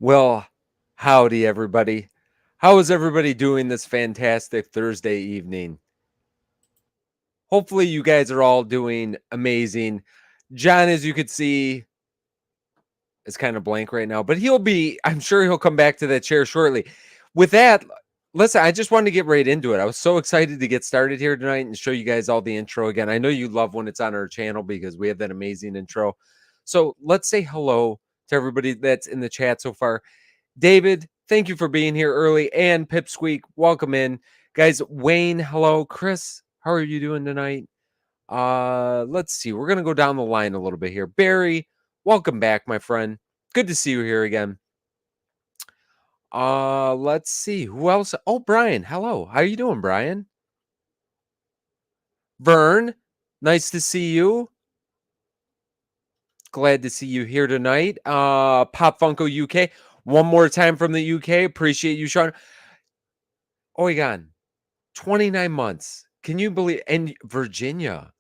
Well, howdy, everybody. How is everybody doing this fantastic Thursday evening? Hopefully, you guys are all doing amazing. John, as you could see, is kind of blank right now, but I'm sure he'll come back to that chair shortly. With that, listen, I just wanted to get right into it. I was so excited to get started here tonight and show you guys all the intro again. I know you love when it's on our channel because we have that amazing intro. So let's say hello to everybody that's in the chat so far. David, thank you for being here early. And Pipsqueak, welcome in. Guys, Wayne, hello. Chris, how are you doing tonight? Let's see. We're gonna go down the line a little bit here. Barry, welcome back, my friend. Good to see you here again. Let's see. Who else? Oh, Brian, hello. How you doing, Brian? Vern, nice to see you. Glad to see you here tonight. Pop Funko UK. One more time from the UK. Appreciate you, Sean. Oigan, 29 months. Can you believe? And Virginia.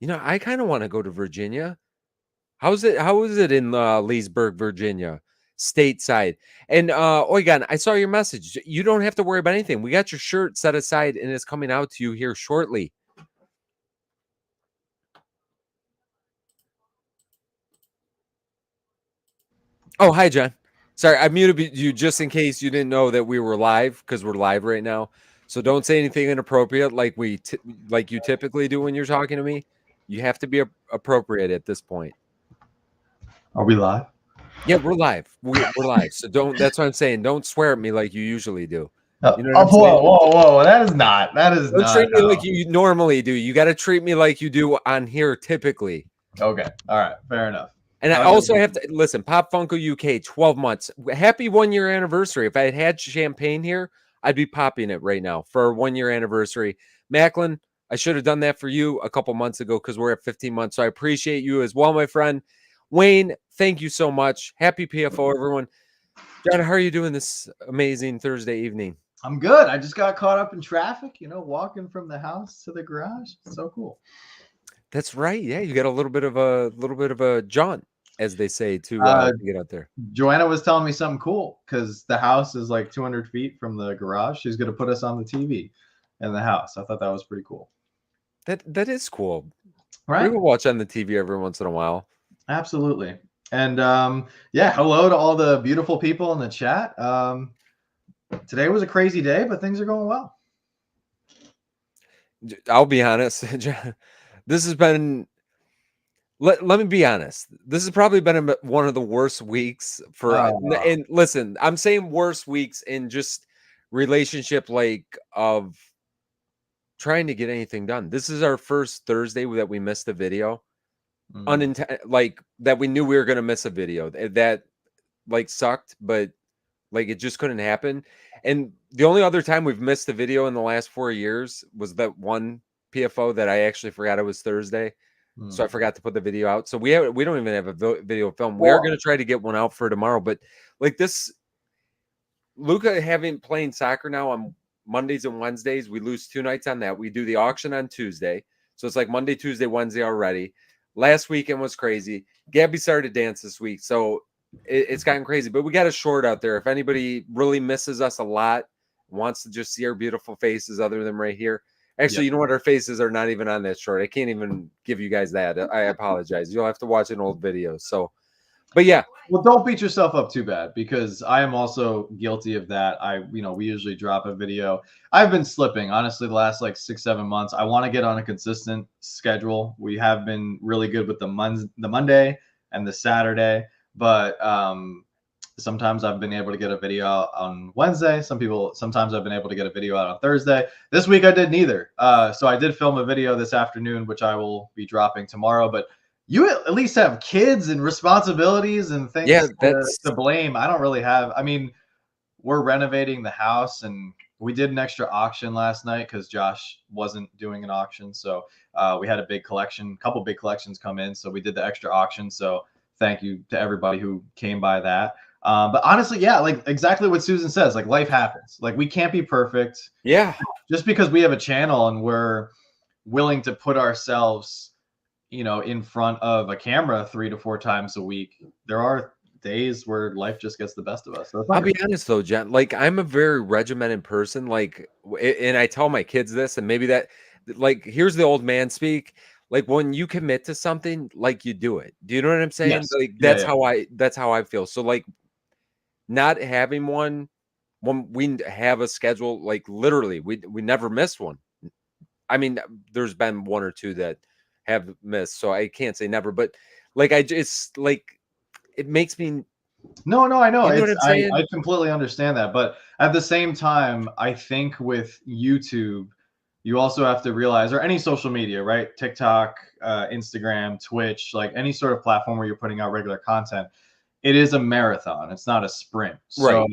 You know, I kind of want to go to Virginia. How is it in Leesburg, Virginia, stateside? And Oigan, I saw your message. You don't have to worry about anything. We got your shirt set aside and it's coming out to you here shortly. Oh, hi, John. Sorry, I muted you just in case you didn't know that we were live because we're live right now. So don't say anything inappropriate like like you typically do when you're talking to me. You have to be appropriate at this point. Are we live? Yeah, we're live. We're live. So don't. That's what I'm saying. Don't swear at me like you usually do. You know what I'm saying? Whoa! That is not. Don't treat me like you normally do. You got to treat me like you do on here typically. Okay. All right. Fair enough. And I also have to listen. Pop Funko UK, 12 months. Happy 1 year anniversary. If I had champagne here, I'd be popping it right now for a 1 year anniversary. Macklin, I should have done that for you a couple months ago because we're at 15 months. So I appreciate you as well, my friend. Wayne, thank you so much. Happy PFO, everyone. John, how are you doing this amazing Thursday evening? I'm good. I just got caught up in traffic, walking from the house to the garage. So cool. That's right. Yeah, you got a little bit of a jaunt, as they say, to get out there. Joanna was telling me something cool because the house is like 200 feet from the garage. She's going to put us on the TV in the house. I thought that was pretty cool. That is cool. Right? We will watch on the TV every once in a while. Absolutely. And yeah, hello to all the beautiful people in the chat. Today was a crazy day, but things are going well. I'll be honest. This has been, let me be honest. This has probably been one of the worst weeks for, and listen, I'm saying worst weeks in just relationship, like of trying to get anything done. This is our first Thursday that we missed a video. Like that we knew we were going to miss a video that like sucked, but like it just couldn't happen. And the only other time we've missed a video in the last 4 years was that one PFO that I actually forgot it was Thursday. So I forgot to put the video out. So we don't even have a video film. We are going to try to get one out for tomorrow, but like this Luca playing soccer now on Mondays and Wednesdays, we lose 2 nights on that. We do the auction on Tuesday. So it's like Monday, Tuesday, Wednesday already. Last weekend was crazy. Gabby started to dance this week. So it's gotten crazy, but we got a short out there. If anybody really misses us a lot, wants to just see our beautiful faces other than right here. Actually, You know what? Our faces are not even on that short. I can't even give you guys that. I apologize. You'll have to watch an old video. So, but yeah. Well, don't beat yourself up too bad because I am also guilty of that. We usually drop a video. I've been slipping, honestly, the last like 6-7 months. I want to get on a consistent schedule. We have been really good with the Monday and the Saturday, but sometimes I've been able to get a video out on Wednesday. Sometimes I've been able to get a video out on Thursday. This week I did neither. So I did film a video this afternoon, which I will be dropping tomorrow, but you at least have kids and responsibilities and things to blame. I don't really have. I mean, we're renovating the house and we did an extra auction last night because Josh wasn't doing an auction. So we had a couple big collections come in. So we did the extra auction. So thank you to everybody who came by that. But honestly, yeah, like exactly what Susan says, like life happens. Like we can't be perfect. Yeah. Just because we have a channel and we're willing to put ourselves, in front of a camera 3 to 4 times a week, there are days where life just gets the best of us. So it's I'll be understandable. honest though, Jen, like I'm a very regimented person. Like, and I tell my kids this, and maybe that, like, here's the old man speak. Like when you commit to something, like you do it. Do you know what I'm saying? Yes. Like Yeah, yeah. that's how I feel. So like not having one when we have a schedule, like literally, we never miss one. I mean, there's been one or two that have missed, so I can't say never, but like I just like it makes me, No, no, I know. you know what It's I'm saying? I completely understand that, but at the same time, I think with YouTube, you also have to realize, or any social media, right? TikTok, Instagram, Twitch, like any sort of platform where you're putting out regular content, it is a marathon. It's not a sprint. So Right.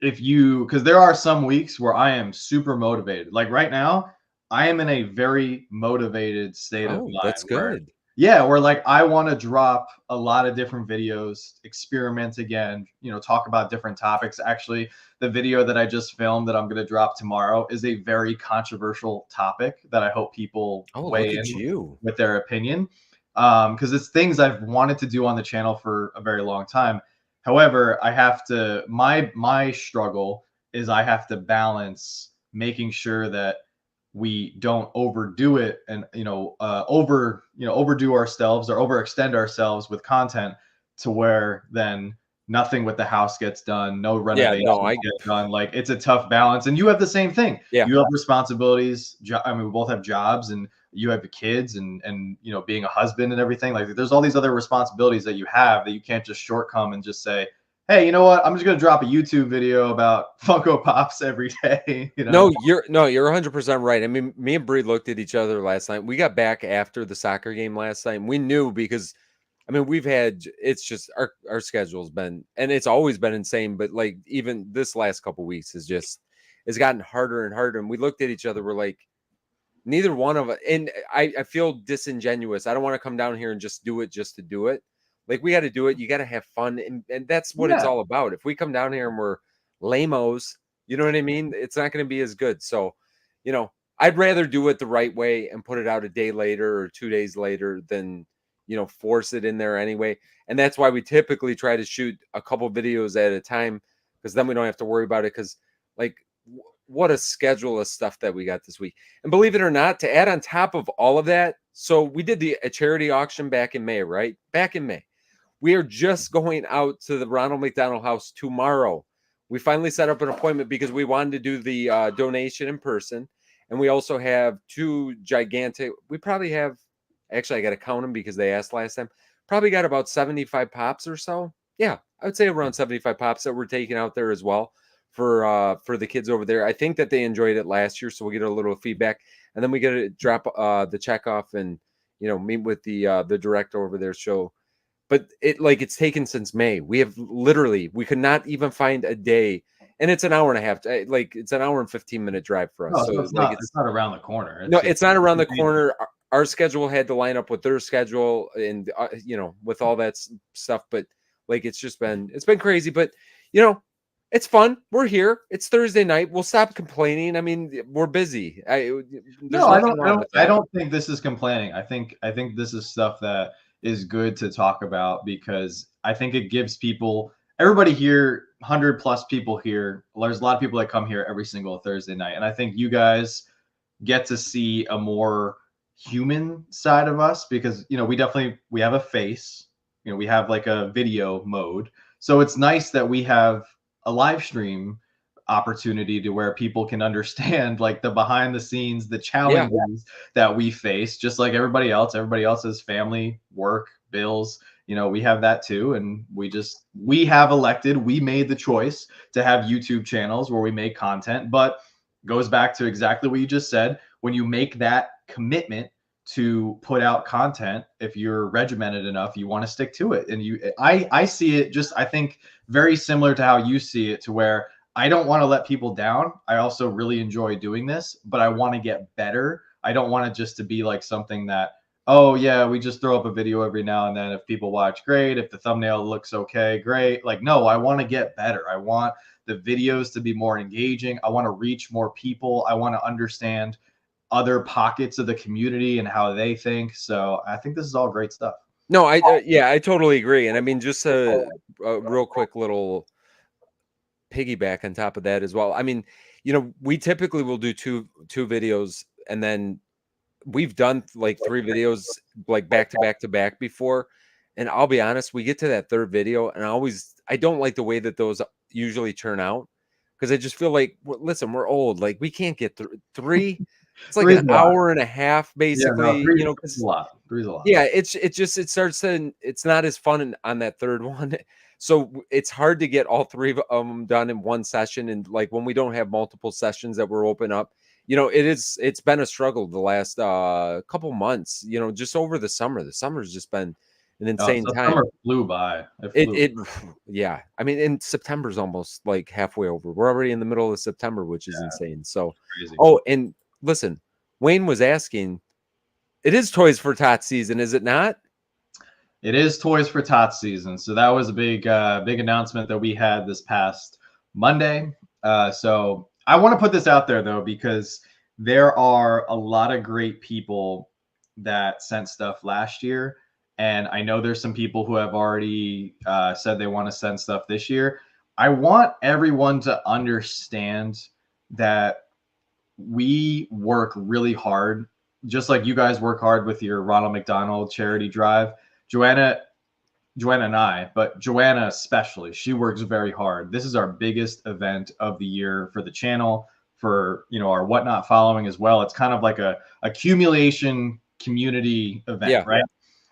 if you, because there are some weeks where I am super motivated. Like right now, I am in a very motivated state of Oh, that's mind where, good. yeah, where like I want to drop a lot of different videos, experiment again, talk about different topics. Actually, the video that I just filmed that I'm going to drop tomorrow is a very controversial topic that I hope people Oh, weigh look at in you. with their opinion. Because it's things I've wanted to do on the channel for a very long time. However, I have to, my struggle is I have to balance making sure that we don't overdo it and overdo ourselves or overextend ourselves with content to where then nothing with the house gets done, no Yeah, no, renovations get done. Like it's a tough balance, and you have the same thing. yeah. You have responsibilities. I mean, we both have jobs, and you have kids, and being a husband and everything. Like there's all these other responsibilities that you have that you can't just short come and just say, hey, you know what? I'm just gonna drop a YouTube video about Funko Pops every day. No, you're 100% right. I mean, me and Bree looked at each other last night. We got back after the soccer game last night, and we knew because I mean, it's just our schedule's been, and it's always been insane, but like even this last couple weeks is just it's gotten harder and harder. And we looked at each other, we're like, neither one of us, and I feel disingenuous. I don't want to come down here and just do it just to do it. Like we got to do it. You got to have fun, and that's what it's Yeah. all about. If we come down here and we're lamos, you know what I mean? It's not going to be as good. So, I'd rather do it the right way and put it out a day later or 2 days later than force it in there anyway. And that's why we typically try to shoot a couple videos at a time because then we don't have to worry about it. Because like what a schedule of stuff that we got this week. And believe it or not, to add on top of all of that, so we did a charity auction back in May, right? Back in May. We are just going out to the Ronald McDonald House tomorrow. We finally set up an appointment because we wanted to do the donation in person. And we also have two gigantic, we probably have, actually, I got to count them because they asked last time, probably got about 75 pops or so. Yeah, I would say around 75 pops that we're taking out there as well for the kids over there. I think that they enjoyed it last year, so we'll get a little feedback, and then we got to drop the check off and meet with the director over there. So, but it's taken since May. We could not even find a day, and it's an hour and a half. Like it's an hour and 15-minute drive for us. No, so So it's like not it's not around the corner. no, It's just it's not around the corner. Our schedule had to line up with their schedule, and with all that stuff. But like, it's been crazy. But it's fun. We're here. It's Thursday night. We'll stop complaining. I mean, we're busy. There's No, I nothing don't I wrong don't with I that. don't think this is complaining. I think this is stuff that is good to talk about because I think it gives people, everybody here, 100 plus people here. There's a lot of people that come here every single Thursday night, and I think you guys get to see a more human side of us because we have a face, we have like a video mode. So it's nice that we have a live stream opportunity to where people can understand like the behind the scenes, the Yeah, challenges that we face, just like everybody else. Everybody else has family, work, bills. We have that too. And we have elected, we made the choice to have YouTube channels where we make content, but goes back to exactly what you just said. When you make that commitment to put out content, if you're regimented enough, you want to stick to it. And I see it just, I think, very similar to how you see it, to where I don't want to let people down. I also really enjoy doing this, but I want to get better. I don't want it just to be like something that, oh yeah, we just throw up a video every now and then. If people watch, great. If the thumbnail looks okay, great. Like, no, I want to get better. I want the videos to be more engaging. I want to reach more people. I want to understand other pockets of the community and how they think. So I think this is all great stuff. No, yeah, I totally agree. And I mean, just a real quick little piggyback on top of that as well. I mean, we typically will do two videos, and then we've done like 3 videos like back to back to back before. And I'll be honest, we get to that third video and I don't like the way that those usually turn out, because I just feel like, listen, we're old. Like we can't get through 3. It's like Three's an a lot. hour and a half Yeah, no, basically, three's a because lot. Three's a lot. yeah, it starts to, it's not as fun on that third one. So it's hard to get all 3 of them done in one session. And like when we don't have multiple sessions that we're open up, it's been a struggle the last couple months, just over the summer. The summer's just been an Oh, insane so summer time. flew by. It It flew. it yeah. I mean, in September's almost like halfway over. We're already in the middle of September, which is insane. So, Crazy. oh, and listen, Wayne was asking, it is Toys for Tots season, is it not? It is Toys for Tots season, so that was a big announcement that we had this past Monday. So I want to put this out there though, because there are a lot of great people that sent stuff last year, and I know there's some people who have already said they want to send stuff this year. I want everyone to understand that we work really hard, just like you guys work hard with your Ronald McDonald charity drive. Joanna, Joanna and I, but Joanna especially, she works very hard. This is our biggest event of the year for the channel, for our whatnot following as well. It's kind of like a accumulation community event, Yeah. right?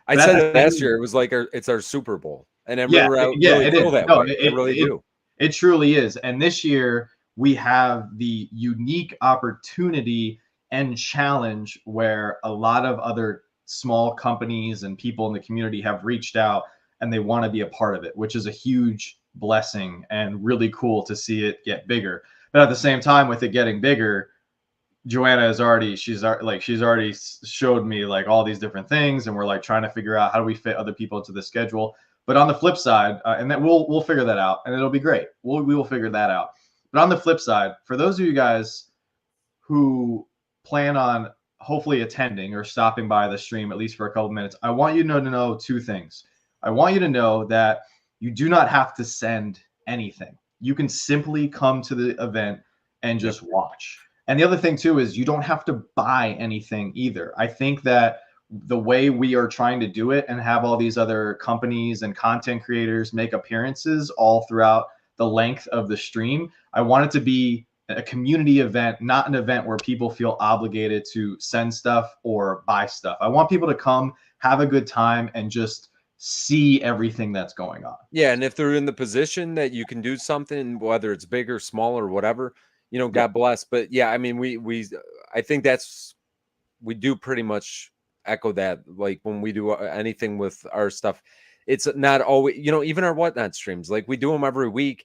I But at said the it last same, year. It was like it's our Super Bowl, and I yeah, yeah, really it feel is. that No, way. I really do. it truly is. And this year we have the unique opportunity and challenge where a lot of other small companies and people in the community have reached out and they want to be a part of it, which is a huge blessing and really cool to see it get bigger. But at the same time, with it getting bigger, Joanna is already she's already showed me like all these different things, and we're like trying to figure out how do we fit other people into the schedule. But on the flip side, and then we'll figure that out, and it'll be great. We will figure that out. But on the flip side, for those of you guys who plan on hopefully attending or stopping by the stream at least for a couple minutes, I want you to know 2 things. I want you to know that you do not have to send anything. You can simply come to the event and Yep. just watch. And the other thing too is you don't have to buy anything either. I think that the way we are trying to do it and have all these other companies and content creators make appearances all throughout the length of the stream, I want it to be a community event, not an event where people feel obligated to send stuff or buy stuff. I want people to come, have a good time, and just see everything that's going on. Yeah, and if they're in the position that you can do something, whether it's big or small or whatever, Yeah. God bless. But yeah, I mean, I think we do pretty much echo that. Like when we do anything with our stuff, it's not always, even our whatnot streams. Like we do them every week,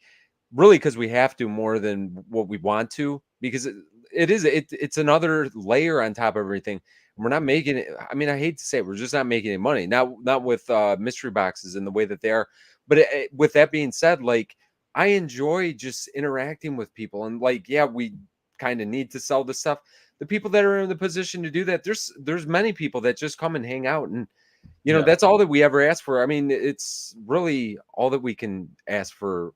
really, because we have to more than what we want to, because it's another layer on top of everything. We're not making it. I mean, I hate to say it, we're just not making any money. Not with mystery boxes and the way that they are. But with that being said, like I enjoy just interacting with people, and like, yeah, we kind of need to sell this stuff. The people that are in the position to do that, there's many people that just come and hang out, and Yeah. that's all that we ever ask for. I mean, it's really all that we can ask for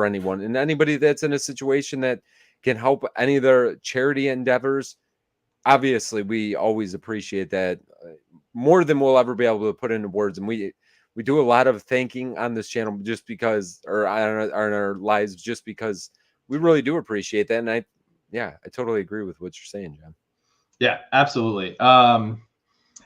anyone, and anybody that's in a situation that can help any of their charity endeavors. Obviously, we always appreciate that more than we'll ever be able to put into words. And we do a lot of thanking on this channel just because, or on our lives, just because we really do appreciate that. And I totally agree with what you're saying, John. Yeah, absolutely.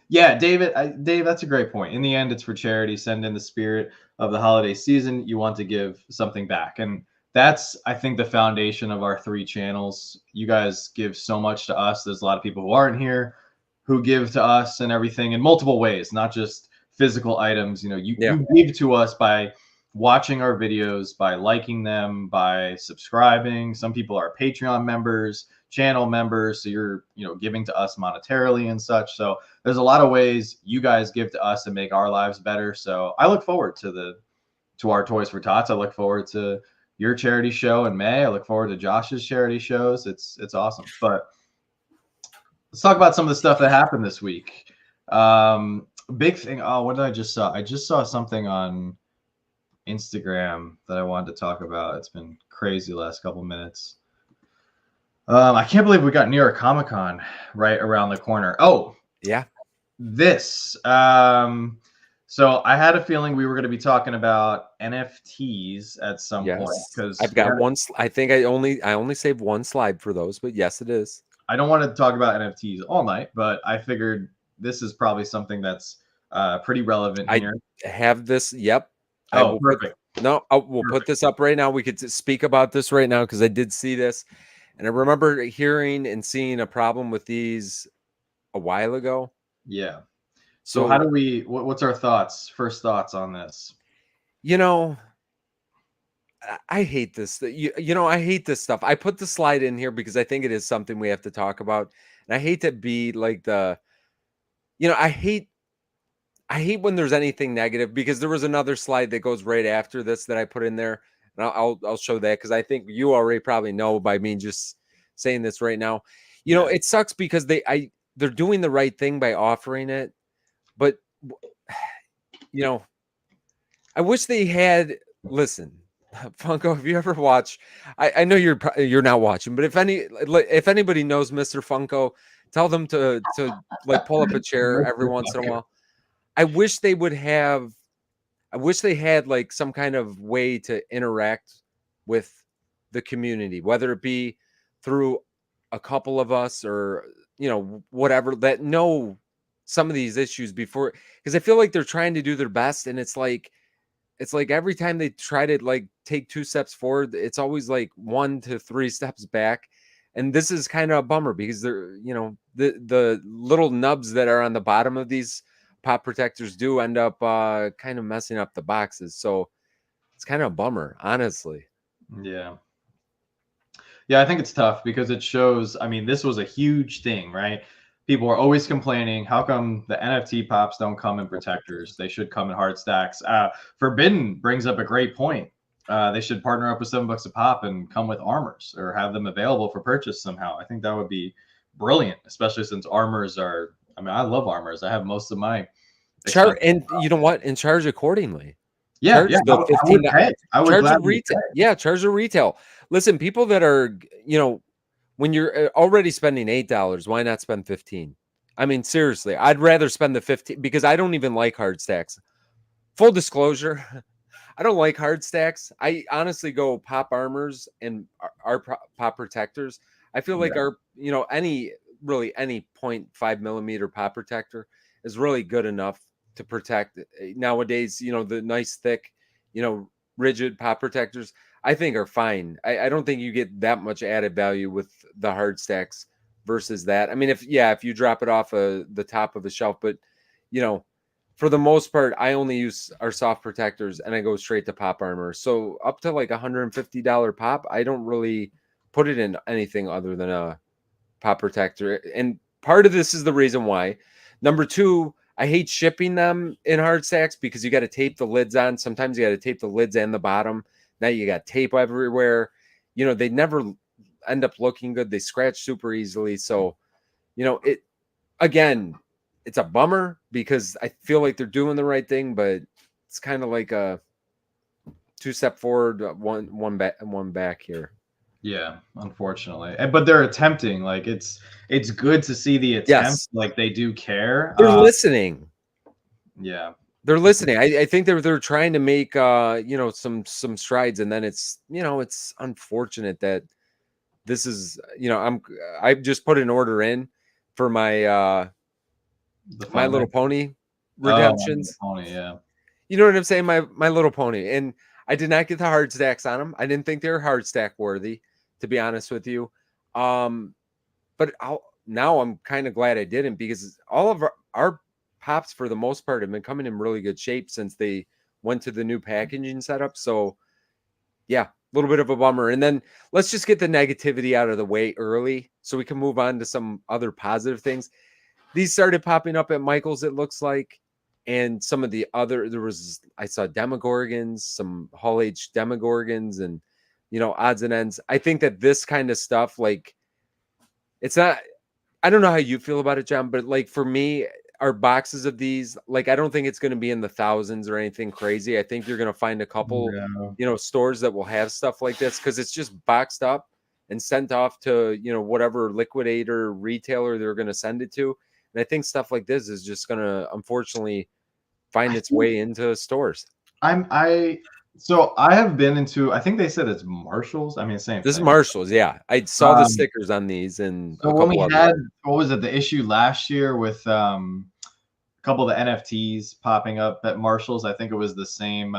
Yeah, Dave, that's a great point. In the end, it's for charity. Send in the spirit of the holiday season. You want to give something back. And that's, I think, the foundation of our 3 channels. You guys give so much to us. There's a lot of people who aren't here who give to us and everything in multiple ways, not just physical items. Yeah. You give to us by watching our videos, by liking them, by subscribing. Some people are Patreon members, channel members, so you're giving to us monetarily and such. So there's a lot of ways you guys give to us and make our lives better. So I look forward to our Toys for Tots. I look forward to your charity show in May. I look forward to Josh's charity shows. It's awesome. But let's talk about some of the stuff that happened this week. Big thing. Oh, what did I just saw? I just saw something on Instagram that I wanted to talk about. It's been crazy the last couple minutes. I can't believe we got New York Comic Con right around the corner. Oh, Yeah. this. So I had a feeling we were going to be talking about NFTs at some point Yes. because I've got one. I think I only saved one slide for those, but yes, it is. I don't want to talk about NFTs all night, but I figured this is probably something that's pretty relevant I here. have this. Yep. I Oh, will put. perfect. No, we'll put this up right now. We could speak about this right now because I did see this, and I remember hearing and seeing a problem with these a while ago. Yeah. So how So do we? What's our thoughts? First thoughts on this? you know, I hate this. I hate this stuff. I put the slide in here because I think it is something we have to talk about, and I hate to be like the. I hate when there's anything negative because there was another slide that goes right after this that I put in there, and I'll show that because I think you already probably know by me just saying this right now. Yeah. It sucks because they're doing the right thing by offering it, but you know, I wish they had. Listen, Funko, if you ever watch, I know you're not watching, but if anybody knows Mr. Funko, tell them to like pull up a chair every once in a while. I wish they would have. I wish they had like some kind of way to interact with the community, whether it be through a couple of us or whatever that know some of these issues before, because I feel like they're trying to do their best, and it's like every time they try to like take 2 steps forward, it's always like 1 to 3 steps back. And this is kind of a bummer because the little nubs that are on the bottom of these pop protectors do end up kind of messing up the boxes. So it's kind of a bummer, honestly. Yeah. Yeah, I think it's tough because it shows. I mean, this was a huge thing, right? People are always complaining, how come the NFT pops don't come in protectors? They should come in hard stacks. Forbidden brings up a great point. They should partner up with $7 a pop and come with armors or have them available for purchase somehow. I think that would be brilliant, especially since armors are. I mean, I love armors. I have most of my expensive. And you know what? And charge accordingly. Yeah, Charge yeah, the I would 15. pay. I would Charge the gladly retail. pay. Yeah, charge the retail. Listen, people that are, when you're already spending $8, why not spend 15? I mean, seriously, I'd rather spend the 15 because I don't even like hard stacks. Full disclosure, I don't like hard stacks. I honestly go pop armors and our pop protectors. I feel like Yeah, any 0.5 millimeter pop protector is really good enough to protect. Nowadays, the nice thick, rigid pop protectors, I think are fine. I don't think you get that much added value with the hard stacks versus that. I mean, if you drop it off the top of a shelf, but for the most part, I only use our soft protectors and I go straight to pop armor. So up to like $150 pop, I don't really put it in anything other than a pop protector. And part of this is the reason why. Number two, I hate shipping them in hard stacks because you got to tape the lids on. Sometimes you got to tape the lids and the bottom. Now you got tape everywhere. They never end up looking good. They scratch super easily. So, it again, it's a bummer because I feel like they're doing the right thing, but it's kind of like a 2 step forward, one back here. yeah, unfortunately. But they're attempting. Like it's good to see the attempt. Yes, Like they do care. they're listening. Yeah. They're listening. I think they're trying to make some strides, and then it's unfortunate that this is I've just put an order in for The my Little funny. Pony Oh, My Little redemptions. Pony, yeah. You know what I'm saying? My Little Pony. And I did not get the hard stacks on them. I didn't think they were hard stack worthy, to be honest with you. But now I'm kind of glad I didn't because all of our pops, for the most part, have been coming in really good shape since they went to the new packaging setup. So, yeah, a little bit of a bummer. And then let's just get the negativity out of the way early so we can move on to some other positive things. These started popping up at Michael's, it looks like. And some of the other, I saw Demogorgons, some Hall H Demogorgons, and, odds and ends. I think that this kind of stuff, like, it's not, I don't know how you feel about it, John, but like for me, are boxes of these. Like, I don't think it's going to be in the thousands or anything crazy. I think you're going to find a couple, Yeah. stores that will have stuff like this because it's just boxed up and sent off to, whatever liquidator retailer they're going to send it to. And I think stuff like this is just going to, unfortunately, find I its think way into stores. so I have been into, I think they said it's Marshalls. I mean, same This is thing. Marshalls. Yeah. I saw the Um, stickers on these and so a when couple we others. had, what was it, the issue last year with a couple of the NFTs popping up at Marshalls, I think it was the same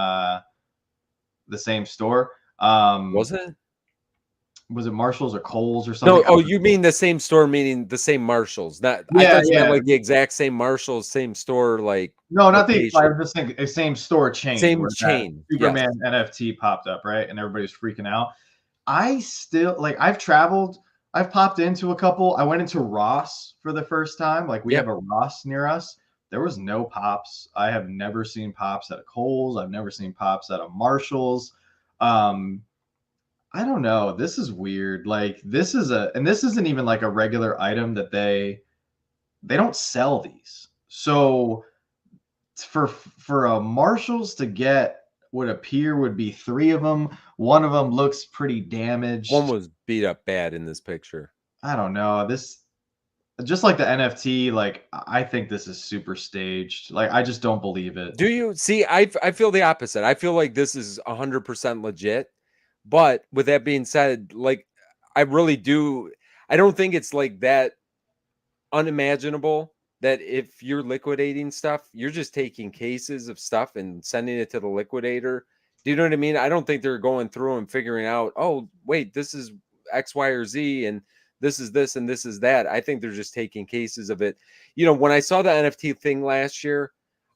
store. Was it? Was it Marshalls or Kohl's or something? No, oh, you mean the same store, meaning the same Marshalls. Not, I Yeah, thought you meant yeah. like the exact same Marshalls, same store, like No, not the, I location. was just thinking a same store chain Same where that chain. Yes. Superman NFT popped up, right? And everybody's freaking out. I still like, I've traveled, I've popped into a couple. I went into Ross for the first time. Like, we Yeah. have a Ross near us. There was no pops. I have never seen pops at a Kohl's. I've never seen pops at a Marshall's. Um, I don't know. This is weird. Like, and this isn't even like a regular item that they don't sell these. So for a Marshalls to get would appear would be three of them. One of them looks pretty One damaged. was beat up bad in this picture. I don't know. This, just like the NFT, like, I think this is super staged. Like, I just don't believe it. Do you see? I feel the opposite. I feel like this is 100% legit. But with that being said, like, I really do. I don't think it's like that unimaginable that if you're liquidating stuff, you're just taking cases of stuff and sending it to the liquidator. Do you know what I mean? I don't think they're going through and figuring out, oh, wait, this is X, Y, or Z, and this is this, and this is that. I think they're just taking cases of it. When I saw the NFT thing last year,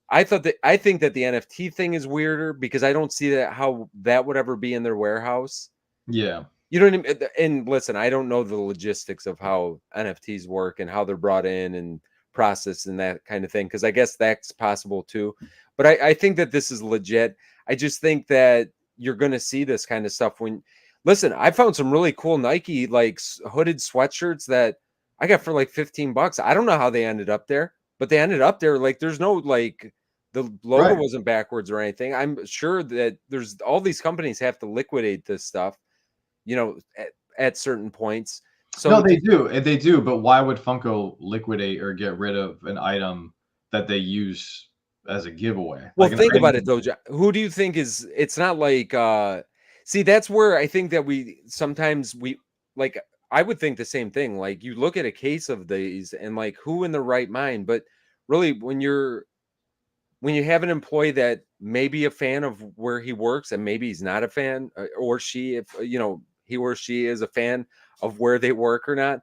I think that the NFT thing is weirder because I don't see that how that would ever be in their warehouse. Yeah. You know what I mean? And listen, I don't know the logistics of how NFTs work and how they're brought in and processed and that kind of thing, because I guess that's possible too. But I think that this is legit. I just think that you're going to see this kind of stuff when, listen, I found some really cool Nike like hooded sweatshirts that I got for like $15. I don't know how they ended up there, but they ended up there. Like, there's no like, the logo Right. wasn't backwards or anything. I'm sure that there's all these companies have to liquidate this stuff at certain points. No, So they do. They do. But why would Funko liquidate or get rid of an item that they use as a giveaway? well, Like an think about it item. though, who do you think is, it's not like see, that's where I think that we sometimes we like, I would think the same thing. Like, you look at a case of these and like, who in the right mind? But really, when you have an employee that may be a fan of where he works and maybe he's not a fan, or she, if he or she is a fan of where they work or not,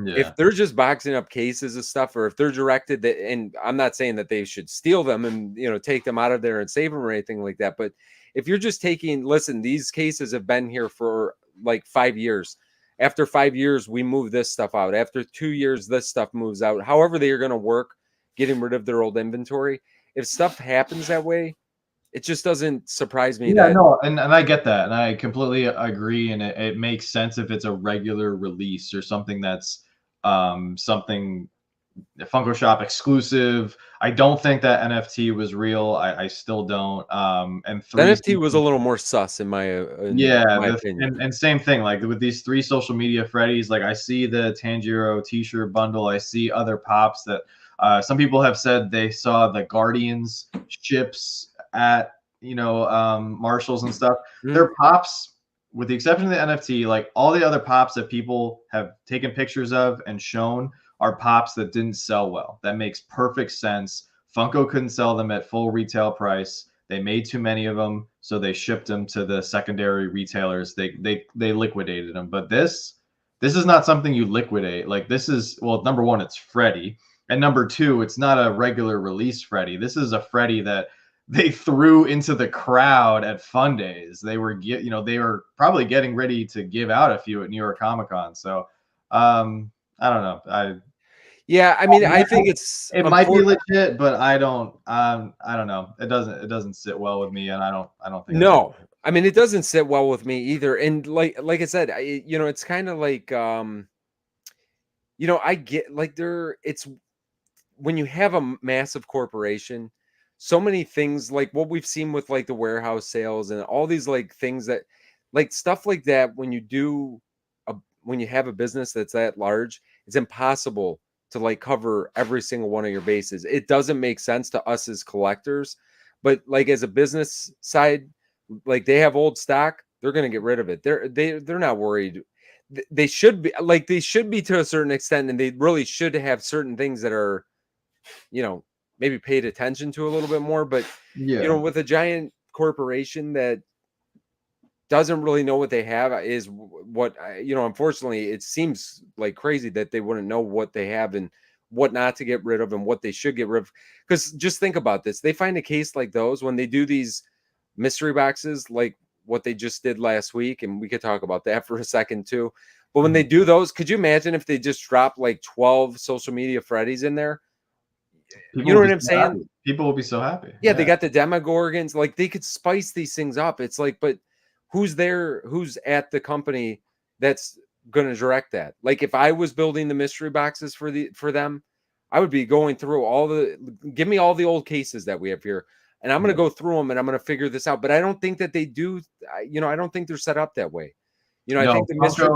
if Yeah. they're just boxing up cases of stuff, or if they're directed that, and I'm not saying that they should steal them and take them out of there and save them or anything like that, but if you're just taking, listen, these cases have been here for like 5 years. After 5 years, we move this stuff out. After 2 years, this stuff moves out. However, they are going to work getting rid of their old inventory. If stuff happens that way, it just doesn't surprise me Yeah, that. no, and I get that, and I completely agree, and it makes sense if it's a regular release or something that's something Funko Shop exclusive. I don't think that NFT was real. I still don't. And The three, NFT was a little more sus in my yeah, opinion. and same thing, like with these three social media Freddies, like I see the Tanjiro t-shirt bundle, I see other pops that some people have said they saw the Guardians ships at Marshalls and stuff. Mhm. They're pops, with the exception of the NFT. Like, all the other pops that people have taken pictures of and shown are pops that didn't sell well. That makes perfect sense. Funko couldn't sell them at full retail price. They made too many of them, so they shipped them to the secondary retailers. They liquidated them. But this is not something you liquidate. Like, this is, well, number one, it's Freddy, and number two, it's not a regular release Freddy. This is a Freddy that they threw into the crowd at Fun Days. They were they were probably getting ready to give out a few at New York Comic Con. So I don't know. Yeah, I mean, I think it's It might be unfortunate. legit, but I don't know. It doesn't sit well with me, and I don't think it's No, I mean, it doesn't sit well with me either. And like I said, it's kind of like I get like it's when you have a massive corporation, so many things like what we've seen with like the warehouse sales and all these like things that like stuff like that, when you do when you have a business that's that large, it's impossible to like cover every single one of your bases. It doesn't make sense to us as collectors, but like as a business side, like they have old stock, they're going to get rid of it. They're not worried. They should be like, they should be to a certain extent, and they really should have certain things that are, you know, maybe paid attention to a little bit more. But you know, Yeah. with a giant corporation that doesn't really know what they have is what you know, unfortunately it seems like crazy that they wouldn't know what they have and what not to get rid of and what they should get rid of. Because just think about this, they find a case like those when they do these mystery boxes like what they just did last week, and we could talk about that for a second too. But when they do those, could you imagine if they just drop like 12 social media Freddies in there? People You will know be what I'm so saying? happy. People will be so happy. Yeah, they Yeah. got the Demogorgons. Like they could spice these things up. It's like, but who's there? Who's at the company that's going to direct that? Like if I was building the mystery boxes for them, I would be going through all the, give me all the old cases that we have here, and I'm going to Yeah. go through them and I'm going to figure this out. But I don't think that they do. You know, I don't think they're set up that way. You know, I No, think the mystery.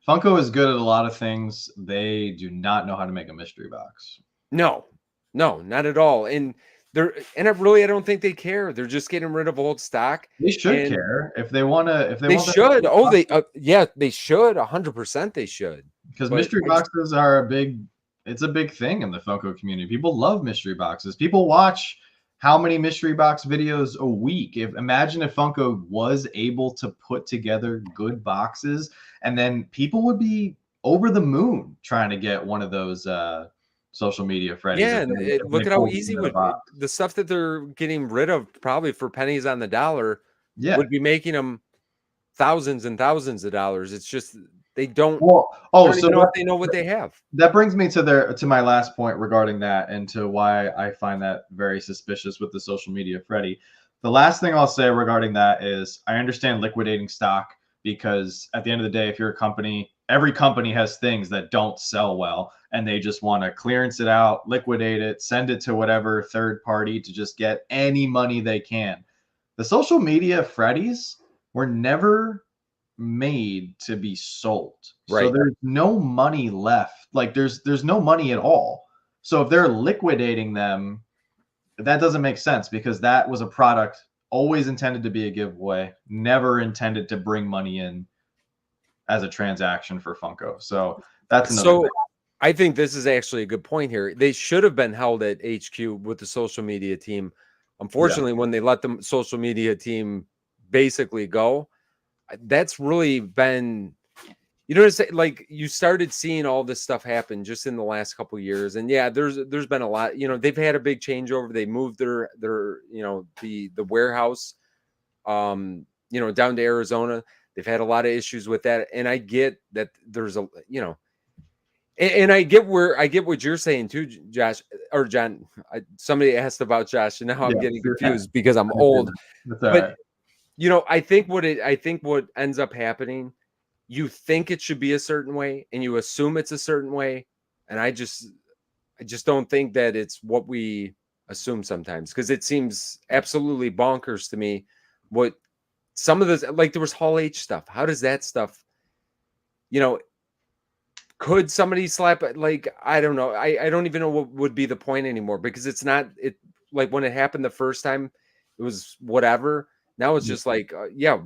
Funko is good at a lot of things. They do not know how to make a mystery box. No, no, not at all. And they're, and I don't think they care. They're just getting rid of old stock. They should And care if they want to. If they they want that should. mystery Oh, box, they yeah, they should. 100% they should. because But mystery I just, boxes are a big. It's a big thing in the Funko community. People love mystery boxes. People watch how many mystery box videos a week. If imagine if Funko was able to put together good boxes, and then people would be over the moon trying to get one of those social media Freddies yeah, if and if they look at how pulled them easy in a would box. the stuff that they're getting rid of probably for pennies on the dollar Yeah. would be making them thousands and thousands of dollars. It's just they don't. Well, I oh, don't so even know if they know what they have. that brings me to my last point regarding that and to why I find that very suspicious with the social media Freddy. The last thing I'll say regarding that is I understand liquidating stock because at the end of the day, if you're a company, every company has things that don't sell well and they just want to clearance it out, liquidate it, send it to whatever third party to just get any money they can. The social media Freddies were never made to be sold. So Right. there's no money left. Like there's no money at all. So if they're liquidating them, that doesn't make sense because that was a product always intended to be a giveaway, never intended to bring money in as a transaction for Funko. So that's another thing. So I think this is actually a good point here. They should have been held at HQ with the social media team. Yeah. Unfortunately, when they let the social media team basically go, that's really been, you know what I'm saying? Like you started seeing all this stuff happen just in the last couple of years. And yeah, there's been a lot, you know, they've had a big changeover. They moved their, you know, the warehouse you know, down to Arizona. They've had a lot of issues with that. And I get that there's a, you know, and I get what you're saying too, Josh or John. Somebody asked about Josh, and now I'm Yeah. getting Yeah. confused because I'm old. That's all But right. you know, I think what ends up happening, you think it should be a certain way, and you assume it's a certain way, and I just don't think that it's what we assume sometimes because it seems absolutely bonkers to me. What some of this, like there was Hall H stuff. How does that stuff, you know? Could somebody slap it? Like, I don't know. I don't even know what would be the point anymore because it's not it like when it happened the first time, it was whatever. Now it's Yeah. just like, yeah,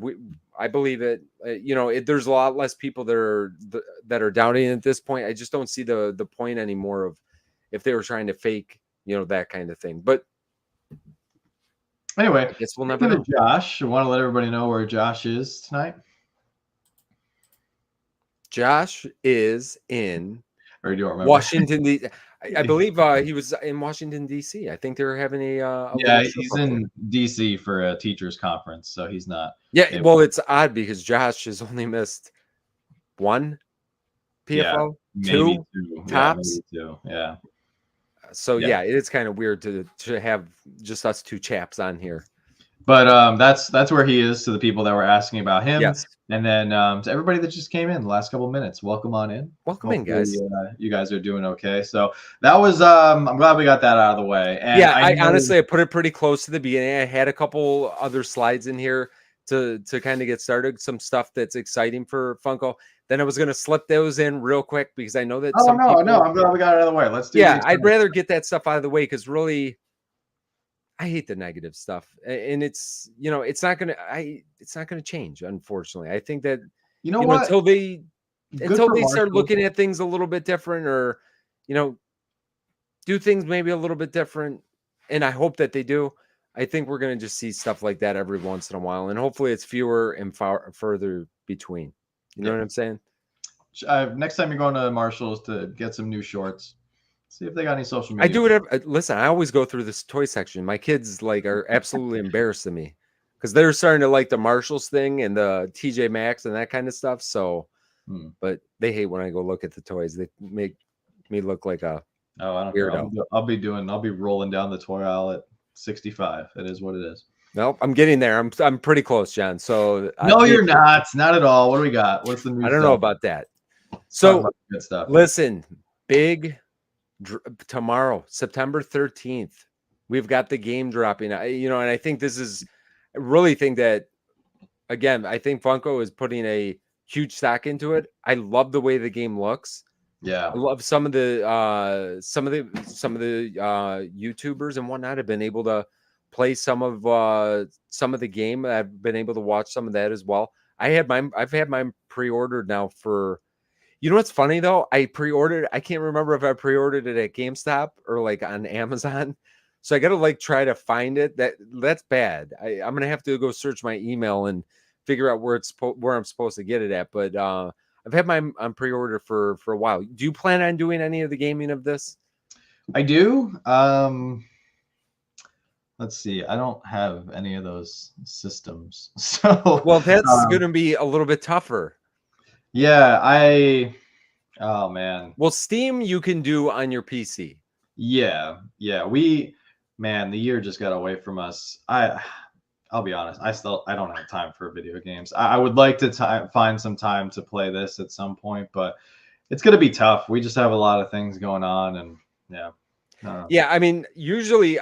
I believe it. You know, there's a lot less people that are doubting at this point. I just don't see the point anymore of if they were trying to fake, you know, that kind of thing. But Anyway, I guess we'll never speaking of know. Josh, I want to let everybody know where Josh is tonight. Josh is in Or do you don't remember? Washington, I believe he was in Washington, D.C. I think they were having a little Yeah, trip he's up there. in DC for a teachers conference, so he's not Yeah, able. well, it's odd because Josh has only missed one Yeah, PFO, maybe two two. Yeah, tops. maybe two. Yeah. So Yeah. yeah, it is kind of weird to have just us two chaps on here. But that's where he is to the people that were asking about him. Yes. And then to everybody that just came in the last couple of minutes, welcome on in. Welcome in, Hopefully, guys. you guys are doing okay. So that was I'm glad we got that out of the way. And Yeah, I know, honestly I put it pretty close to the beginning. I had a couple other slides in here to kind of get started, some stuff that's exciting for Funko. Then I was going to slip those in real quick because I know that oh some no, people, no, I'm glad we got it out of the way. Let's do yeah, the I'd rather get that stuff out of the way because really I hate the negative stuff, and it's it's not gonna change, unfortunately. I think that you know what? until they Good for start Marshall. looking at things a little bit different, or you know do things maybe a little bit different, and I hope that they do. I think we're gonna just see stuff like that every once in a while, and hopefully it's fewer and further between. You know Yeah. what I'm saying? Next time you're going to Marshall's to get some new shorts, see if they got any social I media. do it. Listen, I always go through this toy section. My kids are absolutely embarrassed of me because they're starting to like the Marshalls thing and the TJ Maxx and that kind of stuff. So, but they hate when I go look at the toys. They make me look like a I don't weirdo. care. I'll be rolling down the toy aisle at 65. It is what it is. Nope, I'm getting there. I'm pretty close, John. So no, you're not. Not at all. What do we got? What's the news? I don't know about that. So good stuff. Listen, big tomorrow, September 13th, we've got the game dropping. And I think I really think that, again, I think Funko is putting a huge stock into it. I love the way the game looks. Yeah, I love some of the YouTubers and whatnot have been able to play some of the game. I've been able to watch some of that as well. I've had mine pre-ordered now for. You know what's funny though? I can't remember if I pre-ordered it at GameStop or like on Amazon. So I gotta try to find it. That's bad. I'm gonna have to go search my email and figure out where I'm supposed to get it at. But I've had mine on pre-order for a while. Do you plan on doing any of the gaming of this? I do. Let's see. I don't have any of those systems. So well, that's gonna be a little bit tougher. Yeah, oh man. Well, Steam you can do on your PC. Yeah. Man, the year just got away from us. I'll be honest. I don't have time for video games. I would like to find some time to play this at some point, but it's gonna be tough. We just have a lot of things going on, and yeah. Yeah, I mean, usually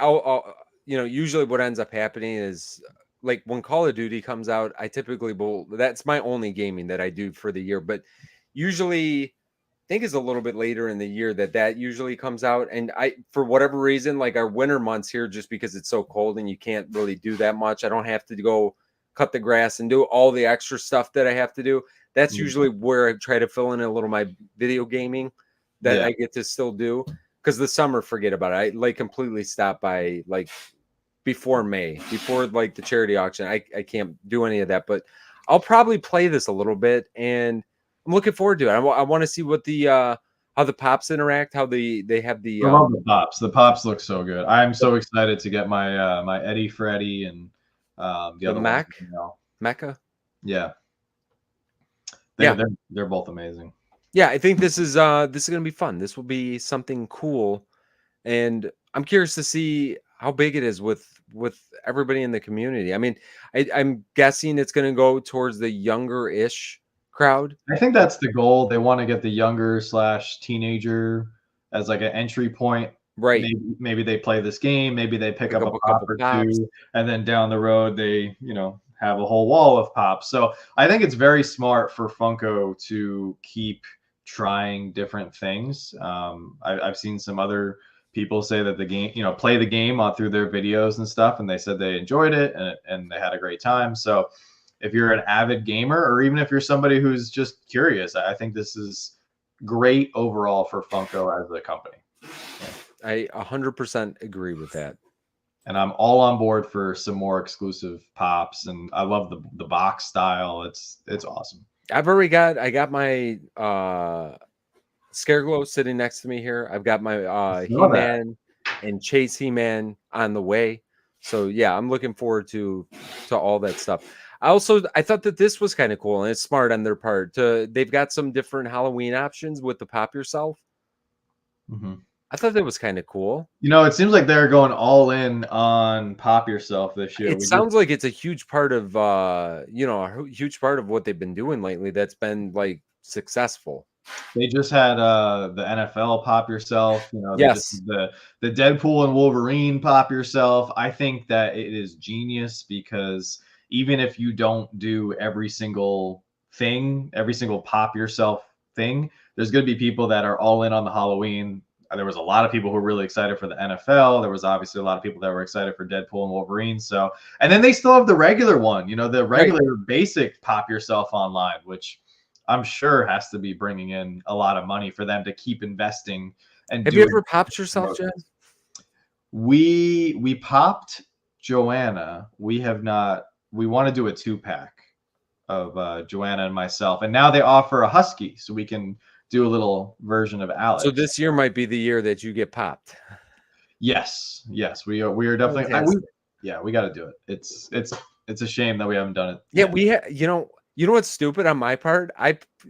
usually what ends up happening is like when Call of Duty comes out, I typically that's my only gaming that I do for the year, but usually I think it's a little bit later in the year that usually comes out. And for whatever reason, like our winter months here, just because it's so cold and you can't really do that much, I don't have to go cut the grass and do all the extra stuff that I have to do. That's usually where I try to fill in a little my video gaming that I get to still do. Because the summer, forget about it. I completely stop by before May, before the charity auction. I can't do any of that, but I'll probably play this a little bit, and I'm looking forward to it. I want to see what how the pops interact, how they have the. I love the pops. The pops look so good. I'm so excited to get my my Eddie, Freddy, and the other one. Mecha. Yeah. They're both amazing. Yeah, I think this is going to be fun. This will be something cool, and I'm curious to see how big it is with everybody in the community. I mean, I'm guessing it's going to go towards the younger-ish crowd. I think that's the goal. They want to get the younger / teenager as like an entry point. Right. Maybe they play this game. Maybe they pick up a pop or two, and then down the road they have a whole wall of pops. So I think it's very smart for Funko to keep trying different things. I've seen some other people say that the game, play the game through their videos and stuff, and they said they enjoyed it and they had a great time. So if you're an avid gamer, or even if you're somebody who's just curious, I think this is great overall for Funko as a company. Yeah. I 100% agree with that. And I'm all on board for some more exclusive pops, and I love the box style. It's awesome. I got my Scareglow sitting next to me here. I've got my He-Man and Chase He-Man on the way. So yeah, I'm looking forward to all that stuff. I thought that this was kind of cool, and it's smart on their part. They've got some different Halloween options with the Pop Yourself. Mm-hmm. I thought that was kind of cool. You know, it seems like they're going all in on Pop Yourself this year. It We just sounds like it's a huge part of huge part of what they've been doing lately that's been like successful. They just had the NFL Pop Yourself. You know, they just Yes. did the Deadpool and Wolverine Pop Yourself. I think that it is genius because even if you don't do every single thing, every single Pop Yourself thing, there's going to be people that are all in on the Halloween. There was a lot of people who were really excited for the NFL. There was obviously a lot of people that were excited for Deadpool and Wolverine. So, and then they still have the regular one, you know, the Right. regular basic Pop Yourself online, which I'm sure has to be bringing in a lot of money for them to keep investing and Have you doing ever popped yourself, Jen? we popped Joanna. We have not. We want to do a 2-pack of Joanna and myself, and now they offer a husky, so we can do a little version of So Alex. this year might be the year that you get popped. Yes, yes, we are. We are definitely. Fantastic. Yeah, we got to do it. It's a shame that we haven't done it Yeah, yet. you know what's stupid on my part?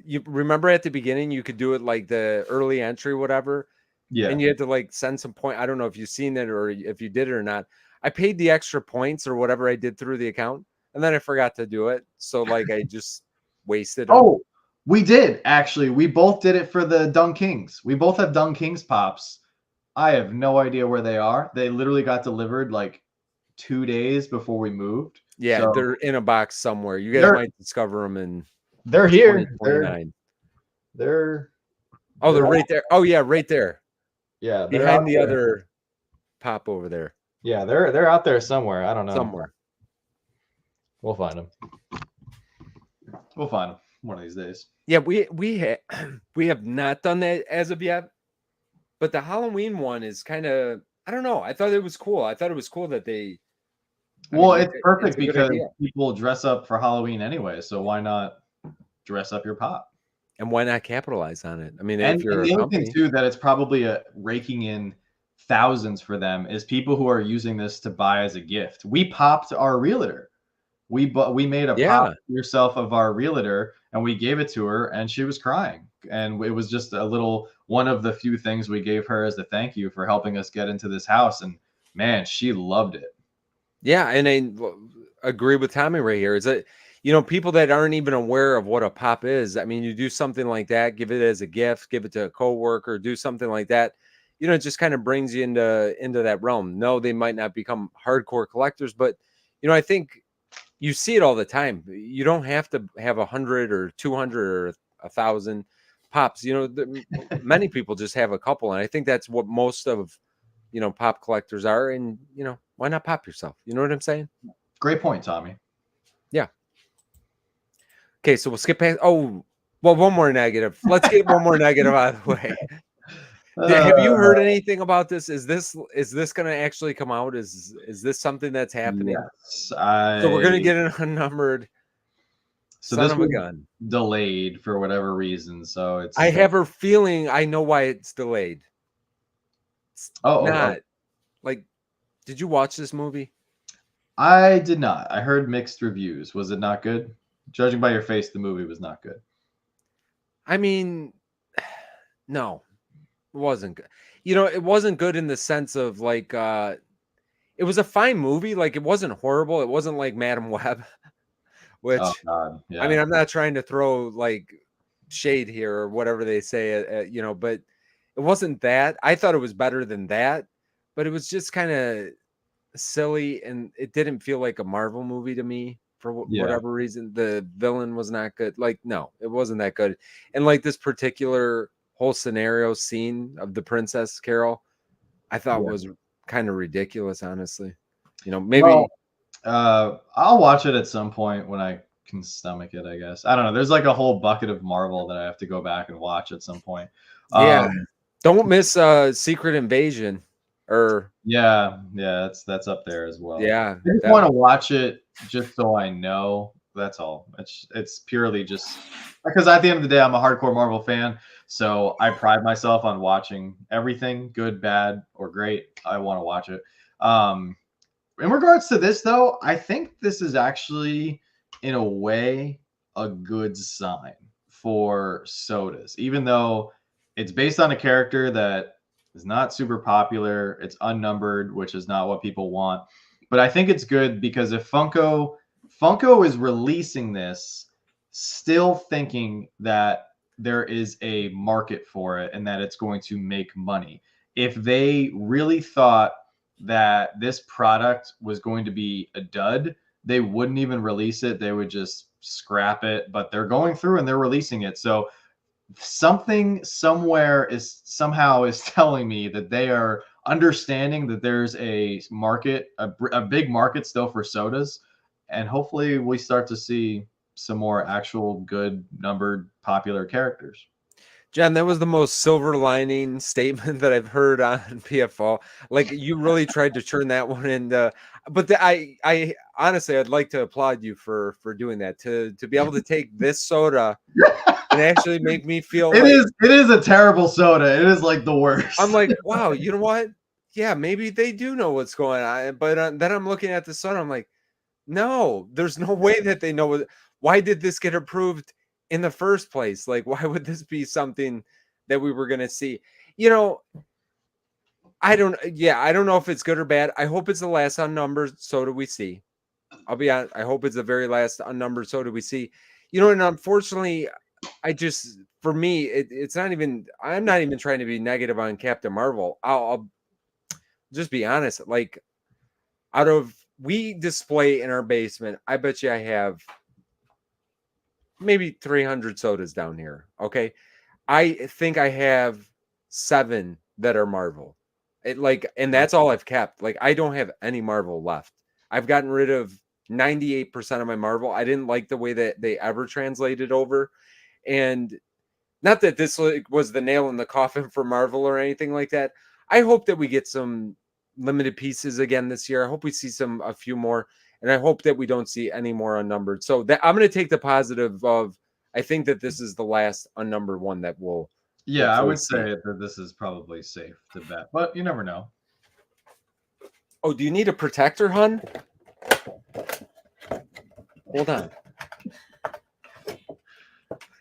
You remember at the beginning you could do it like the early entry, whatever, Yeah. and you had to like send some point. I don't know if you've seen it or if you did it or not. I paid the extra points or whatever I did through the account, and then I forgot to do it. So like I just wasted them. Oh, we did actually. We both did it for the Dung Kings. We both have Dung Kings pops. I have no idea where they are. They literally got delivered like 2 days before we moved. Yeah, So they're in a box somewhere. You guys they're might discover them in they're here. 2029. They're Oh, they're they're right there. Oh yeah, right there. yeah, they're out Behind the there. other pop over there Yeah, they're out there somewhere. I don't know. somewhere. We'll find them. We'll find them one of these days. Yeah, we have not done that as of yet. But the Halloween one is kind of, I don't know. I thought it was cool. I thought it was cool that I Well, mean, it's it's perfect a good because idea. people dress up for Halloween anyway. So why not dress up your pop? And why not capitalize on it? I mean, And if you're a the other thing company, too that it's probably raking in thousands for them is people who are using this to buy as a gift. We popped our realtor. We made a pop yeah. yourself of our realtor and we gave it to her and she was crying. And it was just a little one of the few things we gave her as a thank you for helping us get into this house. And man, she loved it. Yeah, and I agree with Tommy right here. Is that people that aren't even aware of what a pop is. I mean, you do something like that, give it as a gift, give it to a coworker, do something like that. It just kind of brings you into that realm. No, they might not become hardcore collectors, but I think you see it all the time. You don't have to have 100 or 200 or 1,000 pops. Many people just have a couple, and I think that's what most of pop collectors are. And why not pop yourself? You know what I'm saying? Great point, Tommy. Yeah. Okay, so we'll skip past. Oh, well, one more negative. Let's get one more negative out of the way. Have you heard anything about this? Is this going to actually come out? Is this something that's happening? Yes, So we're going to get an unnumbered so son this of a was gun. delayed for whatever reason. So it's I have a feeling I know why it's delayed. It's oh, not like, did you watch this movie? I did not. I heard mixed reviews. Was it not good? Judging by your face, the movie was not good. I mean, no, it wasn't good. It wasn't good in the sense of like, it was a fine movie. Like, it wasn't horrible. It wasn't like Madam Web, Oh which, God, I mean, yeah. I'm not trying to throw like shade here or whatever they say, but it wasn't that. I thought it was better than that, but it was just kind of silly and it didn't feel like a Marvel movie to me for Yeah. whatever reason. The villain was not good. Like, no, it wasn't that good. And like this particular whole scenario scene of the Princess Carol, I thought Yeah. was kind of ridiculous, honestly. Well, Maybe, I'll watch it at some point when I can stomach it, I guess. I don't know. There's like a whole bucket of Marvel that I have to go back and watch at some point. yeah. Um, Don't miss Secret Invasion or yeah, that's up there as well. yeah, I just that want to watch it just so I know. That's all. It's purely just because at the end of the day, I'm a hardcore Marvel fan, so I pride myself on watching everything, good, bad, or great. I want to watch it. Um, in regards to this, though, I think this is actually, in a way, a good sign for sodas, even though it's based on a character that is not super popular. It's unnumbered, which is not what people want. But I think it's good because if Funko is releasing this still thinking that there is a market for it and that it's going to make money. If they really thought that this product was going to be a dud, they wouldn't even release it. They would just scrap it, but they're going through and they're releasing it. So something somewhere is somehow telling me that they are understanding that there's a market, a big market still for sodas, and hopefully we start to see some more actual good numbered popular characters. Jen, that was the most silver lining statement that I've heard on PFO. Like you really tried to turn that one into, but I honestly, I'd like to applaud you for doing that. To be able to take this soda and actually make me feel It like is a terrible soda. It is like the worst. I'm like, wow, you know what? Yeah, maybe they do know what's going on. But then I'm looking at the soda. I'm like, no, there's no way that they know what. Why did this get approved in the first place? Like, why would this be something that we were gonna see? You know, I don't. Yeah, I don't know if it's good or bad. I hope it's the last unnumbered soda we see. I'll be honest. I hope it's the very last unnumbered soda we see. You know, and unfortunately, I just for me, it's not even. I'm not even trying to be negative on Captain Marvel. I'll just be honest. Like, out of we display in our basement, I bet you I have maybe 300 sodas down here. Okay. I think I have 7 that are Marvel. And that's all I've kept. Like, I don't have any Marvel left. I've gotten rid of 98% of my Marvel. I didn't like the way that they ever translated over. And not that this was the nail in the coffin for Marvel or anything like that. I hope that we get some limited pieces again this year. I hope we see a few more, and I hope that we don't see any more unnumbered. So that I'm going to take the positive of. I think that this is the last unnumbered one that we'll Yeah, I would say that this is probably safe to bet, but you never know. Oh, do you need a protector, hun? Hold on.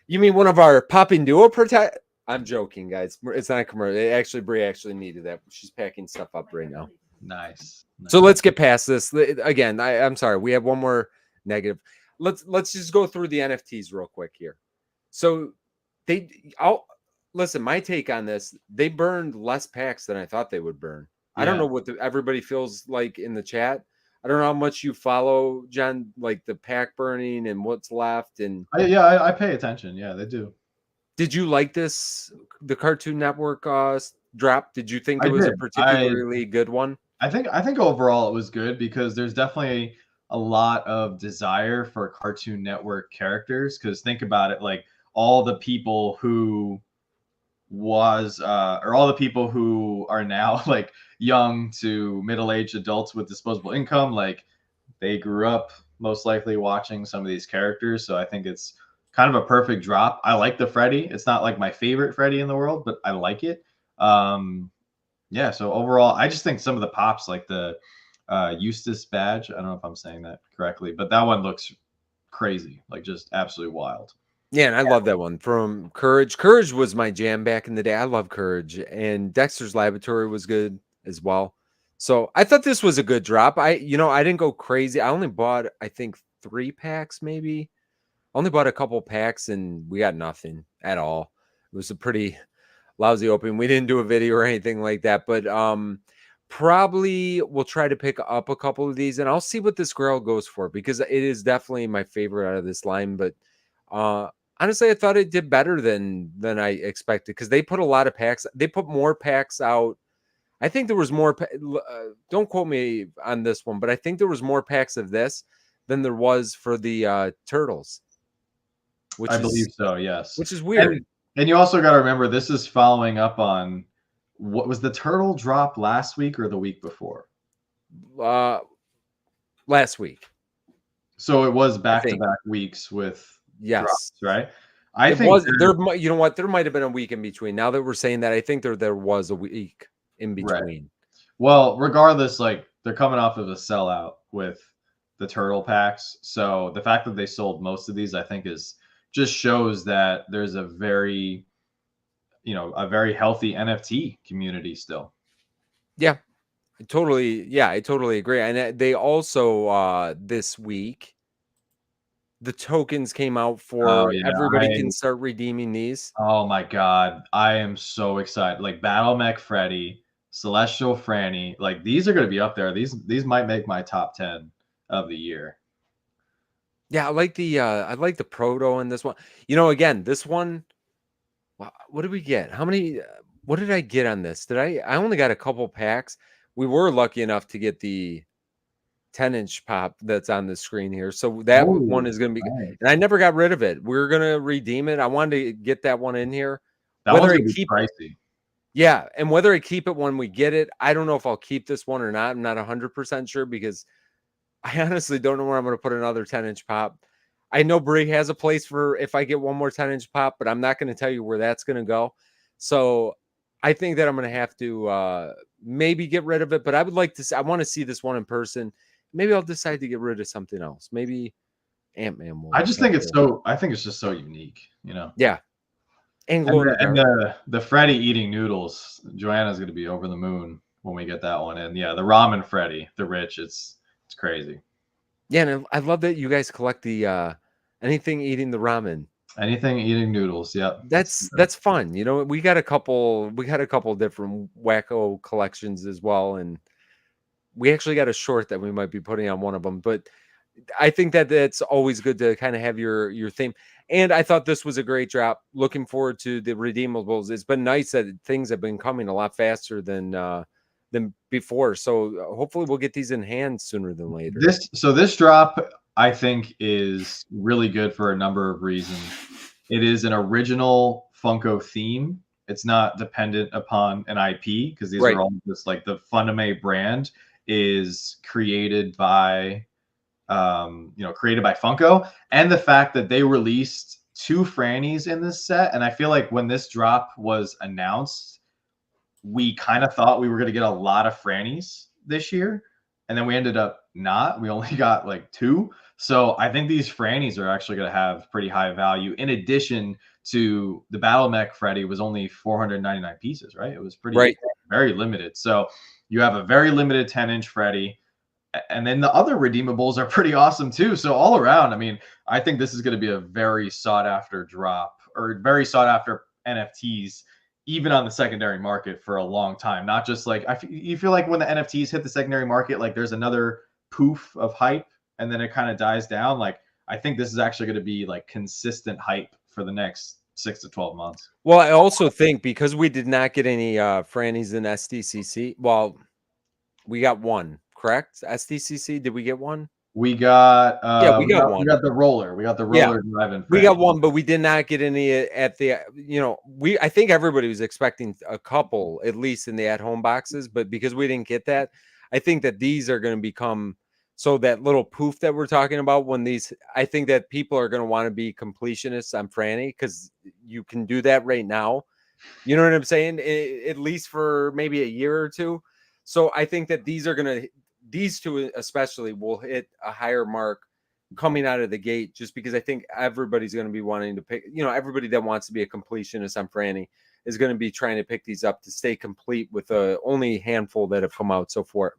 You mean one of our Poppin Duo protect? I'm joking, guys. It's not a commercial. Brie actually needed that. She's packing stuff up right now. Nice. So let's get past this. Again, I'm sorry. We have one more negative. Let's just go through the NFTs real quick here. So I'll listen. My take on this: they burned less packs than I thought they would burn. Yeah. I don't know what everybody feels like in the chat. I don't know how much you follow, John, like the pack burning and what's left. And I pay attention. Yeah, they do. Did you like the Cartoon Network drop? Did you think it was a particularly good one? I think overall it was good because there's definitely a lot of desire for Cartoon Network characters. Because think about it, like all the people who or all the people who are now like young to middle-aged adults with disposable income, like they grew up most likely watching some of these characters. So I think it's kind of a perfect drop. I like the Freddy. It's not like my favorite Freddy in the world, but I like it. Yeah, so overall, I just think some of the pops, like the Eustace badge, I don't know if I'm saying that correctly, but that one looks crazy, like just absolutely wild. Yeah, and I love that one from Courage. Courage was my jam back in the day. I love Courage, and Dexter's Laboratory was good as well. So I thought this was a good drop. I didn't go crazy. I only bought, I think, 3 packs, maybe. Only bought a couple packs, and we got nothing at all. It was a pretty lousy opening. We didn't do a video or anything like that, but probably we'll try to pick up a couple of these, and I'll see what this girl goes for because it is definitely my favorite out of this line. But honestly, I thought it did better than I expected because they put a lot of packs. They put more packs out. I think there was more. Don't quote me on this one, but I think there was more packs of this than there was for the Turtles. I believe so. Yes, which is weird. And you also got to remember, this is following up on what was the Turtle drop last week or the week before? Last week. So it was back-to-back weeks with drops, right? I think there. You know what? There might have been a week in between. Now that we're saying that, I think there was a week in between. Right. Well, regardless, like they're coming off of a sellout with the Turtle packs, so the fact that they sold most of these, I think, just shows that there's a very a very healthy NFT community still. Yeah, I totally agree. And they also this week the tokens came out Oh for yeah, everybody can start redeeming these. oh my God, I am so excited. Like Battle Mech Freddy, Celestial Franny, like these are going to be up there. These might make my top 10 of the year. Yeah, I like the proto in this one. Again, this one, what did we get? How many what did I get on this? I only got a couple packs. We were lucky enough to get the 10-inch pop that's on the screen here. So that one Oh, is going to be, nice. and I never got rid of it. We're going to redeem it. I wanted to get that one in here. That Whether one's I going to be keep pricey. Yeah, and whether I keep it when we get it, I don't know if I'll keep this one or not. I'm not 100% sure because I honestly don't know where I'm going to put another 10-inch pop. I know Brie has a place for if I get one more 10-inch pop, but I'm not going to tell you where that's going to go. So I think that I'm going to have to maybe get rid of it, but I would like to I want to see this one in person. Maybe I'll decide to get rid of something else. Maybe Ant-Man will I just have think it's to. so. I think it's just so unique, you know. Yeah, and And glow in the dark. the Freddy eating noodles. Joanna's going to be over the moon when we get that one. And yeah, the ramen Freddy, the rich. It's crazy. Yeah, and I love that you guys collect the anything eating the ramen. Anything eating noodles. Yep. That's fun. We got a couple different wacko collections as well, and we actually got a short that we might be putting on one of them. But I think that it's always good to kind of have your theme. And I thought this was a great drop. Looking forward to the redeemables. It's been nice that things have been coming a lot faster than before. So hopefully we'll get these in hand sooner than later. This drop I think is really good for a number of reasons. It is an original Funko theme. It's not dependent upon an IP because these Right. are all just like the Funimate brand is created by created by Funko, and the fact that they released 2 Frannies in this set. And I feel like when this drop was announced, we kind of thought we were going to get a lot of Frannies this year, and then we ended up not. We only got like 2. So I think these Frannies are actually going to have pretty high value. In addition to the Battle Mech Freddy was only 499 pieces, right? It was pretty Right. very limited. So you have a very limited 10-inch Freddy. And then the other redeemables are pretty awesome too. So all around, I mean, I think this is going to be a very sought after drop or very sought after NFTs, even on the secondary market for a long time. Not just like you feel like when the NFTs hit the secondary market, like there's another poof of hype and then it kind of dies down. Like I think this is actually going to be like consistent hype for the next 6 to 12 months. Well, I also think because we did not get any Frannies in SDCC. Well, we got one, correct? SDCC, did we get one? We got Yeah, we got we one. got the roller. We got the Yeah, roller driving we Freddy. got one, but we did not get any at the. I think everybody was expecting a couple at least in the at-home boxes, but because we didn't get that, I think that these are going to become so that little poof that we're talking about when these. I think that people are going to want to be completionists on Franny because you can do that right now. You know what I'm saying? At least for maybe a year or two. So I think that these two especially will hit a higher mark coming out of the gate, just because I think everybody's going to be wanting to pick, everybody that wants to be a completionist on Franny is going to be trying to pick these up to stay complete with only handful that have come out so far.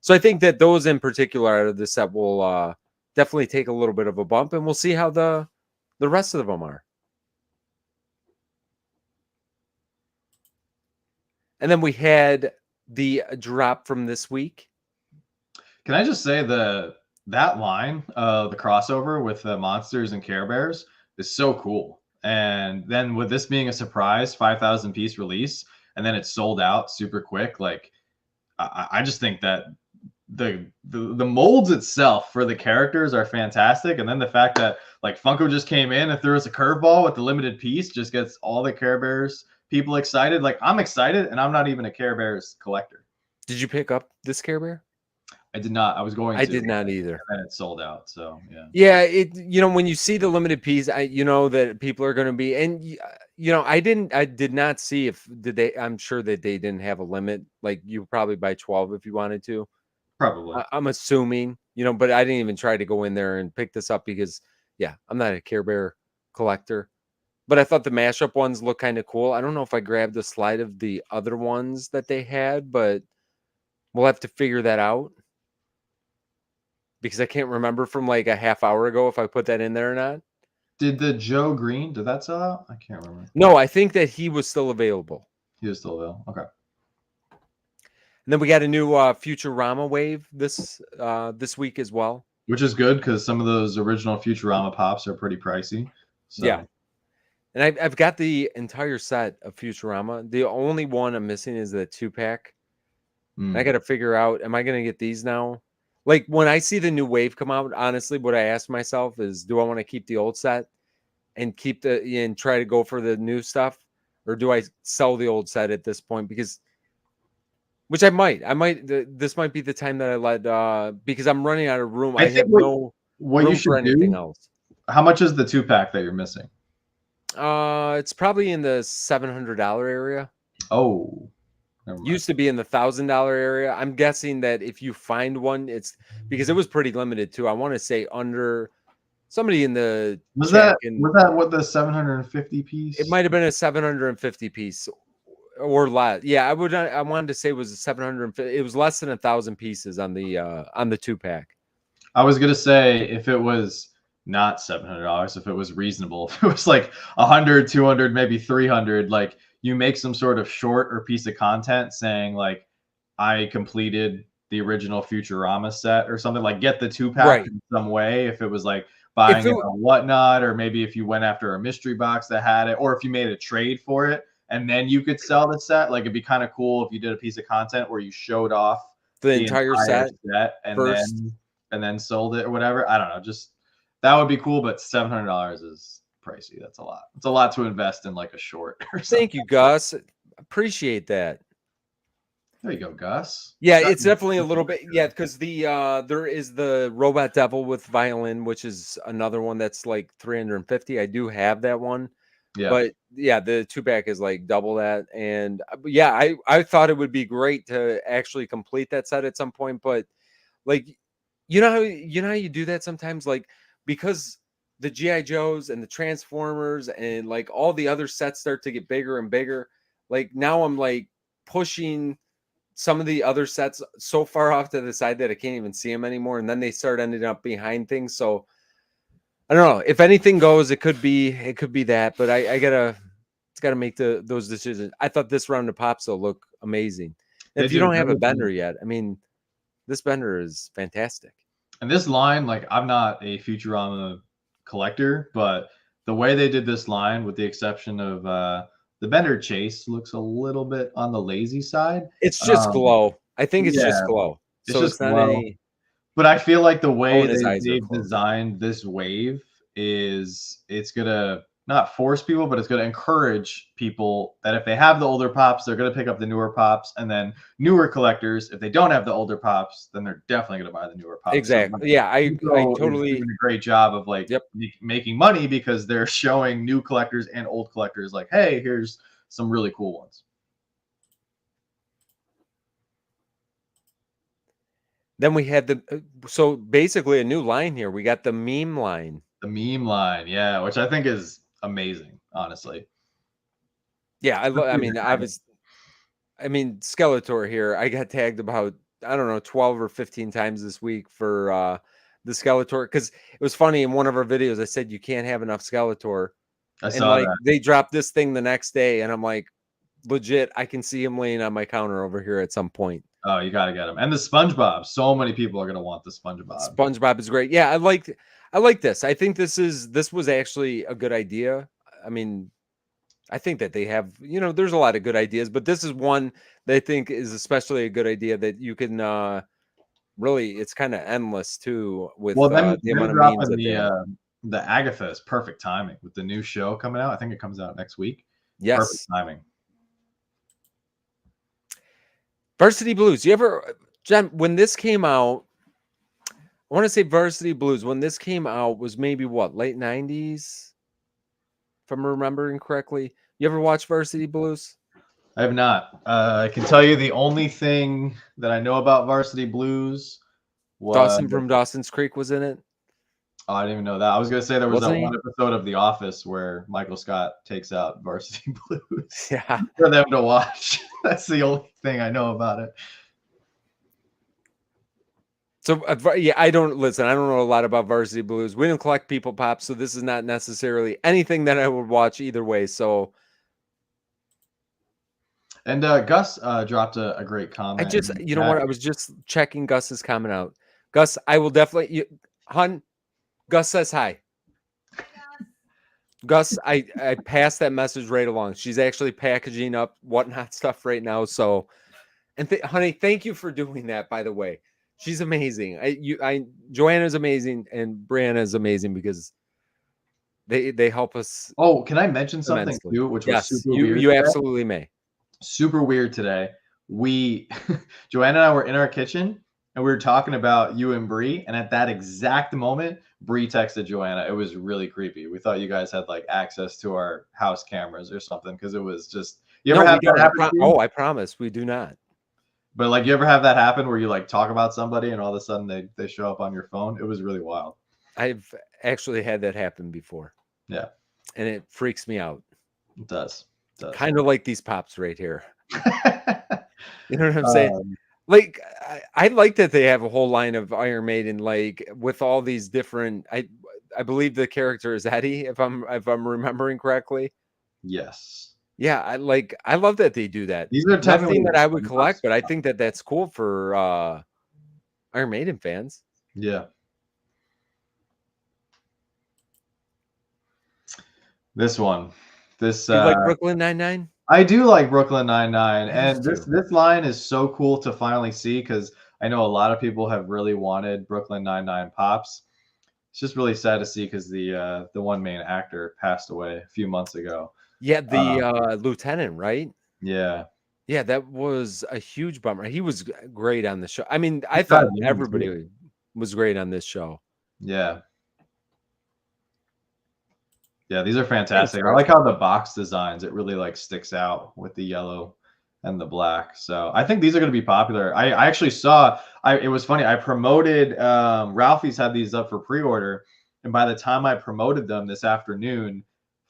So I think that those in particular out of the set will definitely take a little bit of a bump, and we'll see how the rest of them are. And then we had the drop from this week. Can I just say that line, the crossover with the monsters and Care Bears is so cool. And then with this being a surprise 5,000 piece release, and then it's sold out super quick, like I just think that the molds itself for the characters are fantastic. And then the fact that like Funko just came in and threw us a curveball with the limited piece just gets all the Care Bears people excited. Like I'm excited, and I'm not even a Care Bears collector. Did you pick up this Care Bear? I did not. I was going I to. did not either. And then it sold out. So yeah. Yeah, when you see the limited piece, you know that people are going to be, and I did not see if did they. I'm sure that they didn't have a limit. Like you probably buy 12 if you wanted to. Probably. I'm assuming, but I didn't even try to go in there and pick this up because, yeah, I'm not a Care Bear collector. but I thought the mashup ones look kind of cool. I don't know if I grabbed a slide of the other ones that they had, but we'll have to figure that out because I can't remember from like a half hour ago if I put that in there or not. Did the Joe Green, did that sell out? I can't remember. No, I think that he was still available. He was still available. Okay. And then we got a new Futurama wave this week as well. Which is good because some of those original Futurama pops are pretty pricey. So. Yeah. And I've got the entire set of Futurama. The only one I'm missing is the 2-pack. I got to figure out, am I going to get these now? Like when I see the new wave come out, honestly, what I ask myself is, do I want to keep the old set and try to go for the new stuff? Or do I sell the old set at this point? Because, which I might, this might be the time that I let, because I'm running out of room. I have no room for anything else. How much is the 2-pack that you're missing? It's probably in the $700 area. Oh, used to be in the $1,000 area. I'm guessing that if you find one, it's because it was pretty limited too. I want to say under somebody in the was that what the 750 piece? It might have been a 750 piece or less. Yeah, I wanted to say it was a 750. It was less than 1,000 pieces on the 2-pack. I was gonna say if it was not $700, if it was reasonable, if it was like 100, 200, maybe 300, like you make some sort of short or piece of content saying like, I completed the original Futurama set or something, like get the 2-pack in some way. If it was like buying it or whatnot, or maybe if you went after a mystery box that had it, or if you made a trade for it and then you could sell the set, like it'd be kind of cool if you did a piece of content where you showed off the entire set and then sold it or whatever. I don't know, just that would be cool, but $700 is pricey. That's a lot. It's a lot to invest in like a short or something. Thank you, Gus. Appreciate that. There you go, Gus. Yeah, it's definitely a little bit. Yeah, because there is the Robot Devil with violin, which is another one that's like 350. I do have that one. Yeah. But yeah, the 2-pack is like double that. And yeah, I thought it would be great to actually complete that set at some point. But like, you know how you do that sometimes, like because the G.I. Joes and the Transformers and like all the other sets start to get bigger and bigger. Like now I'm like pushing some of the other sets so far off to the side that I can't even see them anymore. And then they start ending up behind things. So I don't know. If anything goes, it could be that, but I gotta make those decisions. I thought this round of pops will look amazing. If you don't have a bender yet, I mean, this bender is fantastic. And this line, like I'm not a Futurama collector, but the way they did this line, with the exception of the bender chase, looks a little bit on the lazy side. It's just glow. I think it's just glow. So it's not any. But I feel like the way they've designed this wave is it's gonna not force people, but it's gonna encourage people that if they have the older pops, they're gonna pick up the newer pops, and then newer collectors, if they don't have the older pops, then they're definitely gonna buy the newer pops. Exactly. So, yeah, I totally doing a great job of like making money because they're showing new collectors and old collectors like, hey, here's some really cool ones. Then we had so basically a new line here. We got the meme line. The meme line, yeah, which I think is amazing, honestly. Yeah, I mean, Skeletor here. I got tagged about, I don't know, 12 or 15 times this week for the Skeletor, because it was funny in one of our videos. I said you can't have enough Skeletor, I saw that. They dropped this thing the next day, and I'm like, legit, I can see him laying on my counter over here at some point. Oh, you gotta get him. And the SpongeBob. So many people are gonna want the SpongeBob. SpongeBob is great. Yeah, I like this. I think this was actually a good idea. I mean, I think that they have, there's a lot of good ideas, but this is one that I think is especially a good idea that you can really, it's kind of endless too with the amount of memes that the Agatha is perfect timing with the new show coming out. I think it comes out next week. Yes. Perfect timing. Varsity Blues. Jen, when this came out, I want to say Varsity Blues, when this came out was maybe what, late 90s? If I'm remembering correctly. You ever watch Varsity Blues? I have not. I can tell you the only thing that I know about Varsity Blues was Dawson from Dawson's Creek was in it. Oh, I didn't even know that. I was gonna say there was that Wasn't he? one episode of The Office where Michael Scott takes out Varsity Blues Yeah. for them to watch. That's the only thing I know about it. So yeah, I don't know a lot about Varsity Blues. We don't collect People Pop, so this is not necessarily anything that I would watch either way. So And Gus dropped a great I comment. just, you know what? I was just checking Gus's comment out. Gus, I will definitely, hun. Gus says hi. Gus, I passed that message right along. She's actually packaging up whatnot stuff right now. So, and honey, thank you for doing that. By the way, she's amazing. Joanna's amazing, and Brianna's amazing because they help us Oh, can I mention something immensely. too, which was Yes, super weird? you absolutely may. Super weird today. We, Joanna and I were in our kitchen and we were talking about you and Bree. And at that exact moment, Bree texted Joanna. It was really creepy. We thought you guys had like access to our house cameras or something because it was just. You ever have that happen to you? I promise we do not. But like, you ever have that happen where you like talk about somebody and all of a sudden they show up on your phone? It was really wild. I've actually had that happen before. Yeah, and it freaks me out. it does. Kind of like these pops right here. You know what I'm saying? Like I like that they have a whole line of Iron Maiden, like with all these different. I believe the character is Eddie, if I'm remembering correctly. Yes. Yeah, I love that they do that. These are Nothing that I would technically collect, but I think that that's cool for Iron Maiden fans. Yeah. This one. This You like Brooklyn Nine-Nine? I do like Brooklyn Nine-Nine, I and do this too. this line is so cool to finally see because I know a lot of people have really wanted Brooklyn Nine-Nine pops. It's just really sad to see because the one main actor passed away a few months ago. Yeah, the lieutenant, right? Yeah. Yeah, that was a huge bummer. He was great on the show. I mean, I He's got thought it in him, too. everybody was great on this show. Yeah. Yeah, these are Thanks, fantastic. I like how the box designs, it really like sticks out with the yellow and the black. So I think these are going to be popular. I actually saw, it was funny. I promoted, Ralphie's had these up for pre-order. And by the time I promoted them this afternoon,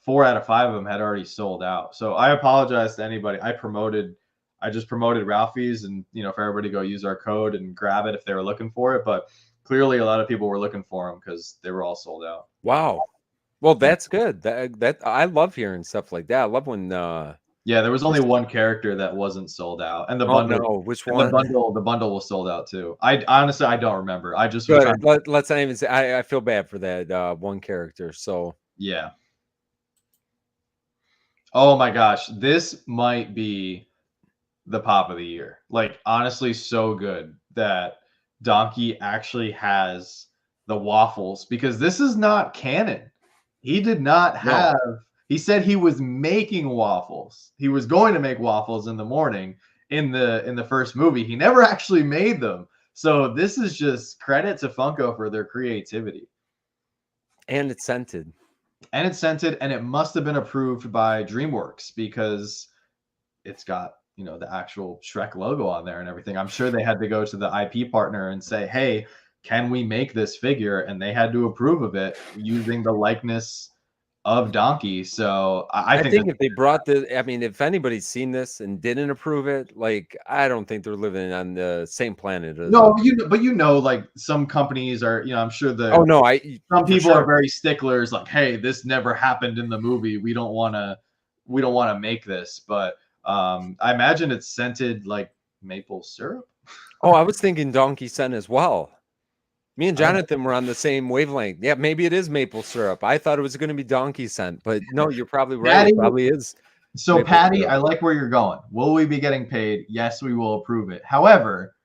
4 out of 5 of them had already sold out. So I apologize to anybody. I just promoted Ralphie's and, you know, for everybody to go use our code and grab it if they were looking for it. But clearly a lot of people were looking for them because they were all sold out. Wow. Well, that's good. That I love hearing stuff like that. I love when Yeah, there was only one character that wasn't sold out, and the oh bundle. no, which And one? the bundle was sold out too. I honestly I don't remember. I just was Good. trying to, Let's not even say I feel bad for that one character. So yeah. Oh my gosh, this might be the pop of the year. Like honestly, so good that Donkey actually has the waffles because this is not canon. He did not have. He said he was making waffles. He was going to make waffles in the morning in the first movie. He never actually made them. So this is just credit to Funko for their creativity. and it's scented. And it's scented, and it must have been approved by DreamWorks because it's got, you know, the actual Shrek logo on there and everything. I'm sure they had to go to the IP partner and say, hey, can we make this figure? And they had to approve of it using the likeness of Donkey. So I think if they brought I mean, if anybody's seen this and didn't approve it, like I don't think they're living on the same planet as no, but you know, like some companies are, you know, I'm sure oh no, some people sure. are very sticklers, like, hey, this never happened in the movie. We don't want to make this, but I imagine it's scented like maple syrup. Oh, I was thinking donkey scent as well. Me and Jonathan were on the same wavelength. Yeah, maybe it is maple syrup. I thought it was going to be donkey scent, but no, you're probably right. Patty, It probably is. so Patty, I like where you're going. Will we be getting paid? Yes, we will approve it. However,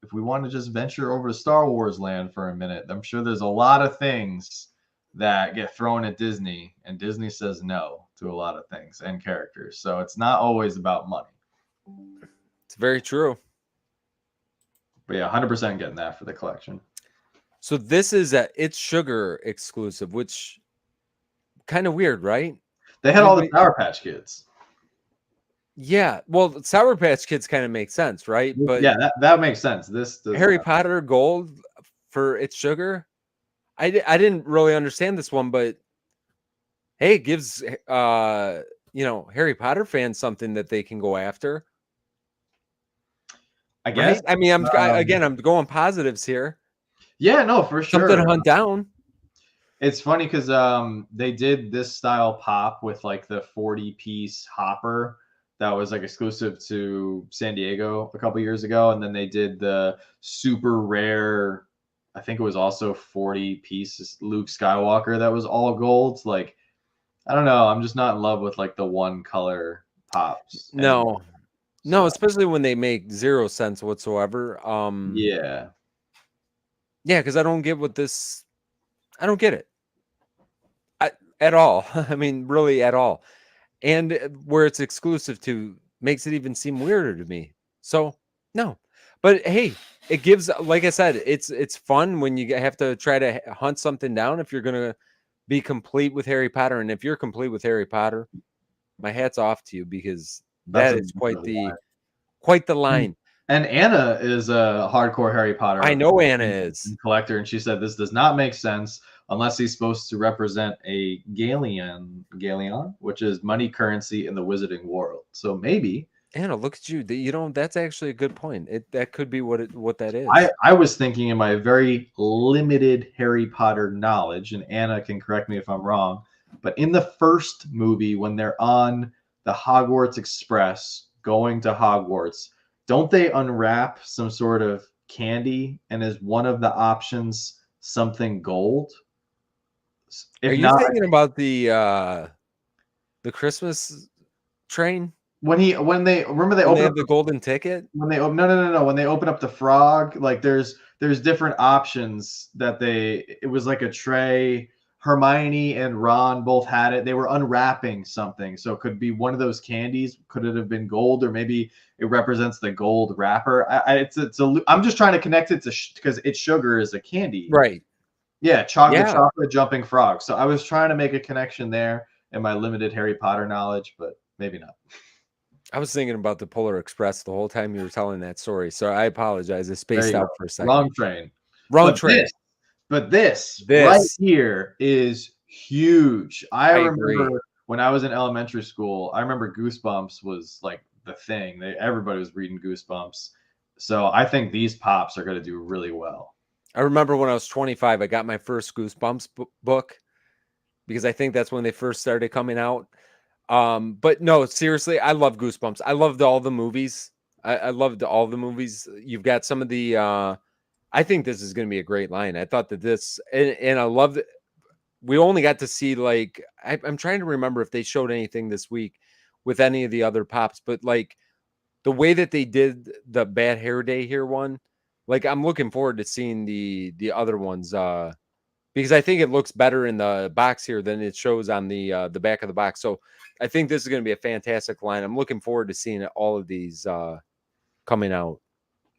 if we want to just venture over to Star Wars land for a minute, I'm sure there's a lot of things that get thrown at Disney, and Disney says no to a lot of things and characters. So it's not always about money. It's very true. But yeah, 100% getting that for the collection. So this is It's Sugar exclusive, which kind of weird, right? They had all the Sour Patch Kids. Yeah, well, Sour Patch Kids kind of makes sense, right? But yeah, that makes sense. This Harry Potter Gold for It's Sugar. I didn't really understand this one, but hey, it gives Harry Potter fans something that they can go after, I guess. right? I mean, Um, I'm going positives here. yeah, no, for Something to sure. hunt down. It's funny because they did this style pop with like the 40-piece hopper that was like exclusive to San Diego a couple years ago, and then they did the super rare, I think it was also 40 pieces Luke Skywalker that was all gold. Like, I don't know, I'm just not in love with like the one color pops No, anymore. no, So especially when they make 0 sense whatsoever. yeah, Yeah, because I don't get what this. I don't get it at all. I mean, really at all. And where it's exclusive to makes it even seem weirder to me. So no, but hey, it gives, like I said, it's fun when you have to try to hunt something down if you're gonna be complete with Harry Potter. And if you're complete with Harry Potter, my hat's off to you, because that's that a is quite the And line. and Anna is a hardcore Harry I Potter know Anna is. collector, and she said this does not make sense unless he's supposed to represent a galleon, which is money currency in the wizarding world. So maybe Anna, look at you. That's actually a good point. That could be what that I is. I was thinking in my very limited Harry Potter knowledge, and Anna can correct me if I'm wrong, but in the first movie when they're on the Hogwarts Express going to Hogwarts, don't they unwrap some sort of candy, and is one of the options something gold? Are If you not, thinking about the Christmas train when they remember they when they open up have the golden ticket? when they no when they open up the frog, like there's different options that it was like a tray. Hermione and Ron both had it. They were unwrapping something, so it could be one of those candies. Could it have been gold, or maybe it represents the gold wrapper? I'm just trying to connect it to because it's sugar is a candy. Right. Yeah, the Yeah. chocolate jumping frog. So I was trying to make a connection there in my limited Harry Potter knowledge, but maybe not. I was thinking about the Polar Express the whole time you were telling that story. So I apologize. I There spaced you go. out for a second. Wrong train. Wrong But train. this right This, here is huge. I I agree. remember when I was in elementary school, I remember Goosebumps was like the thing. Everybody was reading Goosebumps. So I think these pops are going to do really well. I remember when I was 25, I got my first Goosebumps book, because I think that's when they first started coming out. But no, seriously, I love Goosebumps. I loved all the movies. I loved all the movies. You've got some of the I think this is going to be a great line. I thought that this, and I loved it. We only got to see, like, I'm trying to remember if they showed anything this week with any of the other pops, but like the way that they did the Bad Hair Day here one, like I'm looking forward to seeing the other ones, because I think it looks better in the box here than it shows on the back of the box. So I think this is going to be a fantastic line. I'm looking forward to seeing all of these coming out.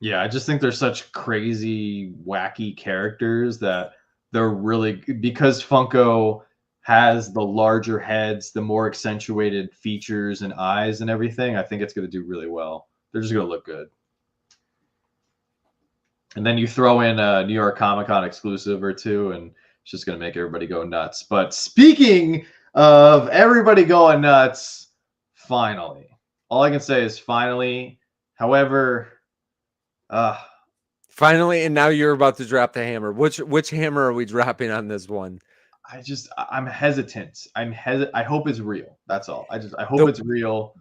Yeah, I just think they're such crazy, wacky characters that they're really because Funko has the larger heads, the more accentuated features and eyes and everything. I think it's going to do really well. They're just going to look good. And then you throw in a New York Comic Con exclusive or two, and it's just going to make everybody go nuts. But speaking of everybody going nuts, finally, all I can say is finally. However, uh, Finally, and now you're about to drop the hammer. Which hammer are we dropping on this one? I'm hesitant. I hope it's real. That's all. I hope The it's real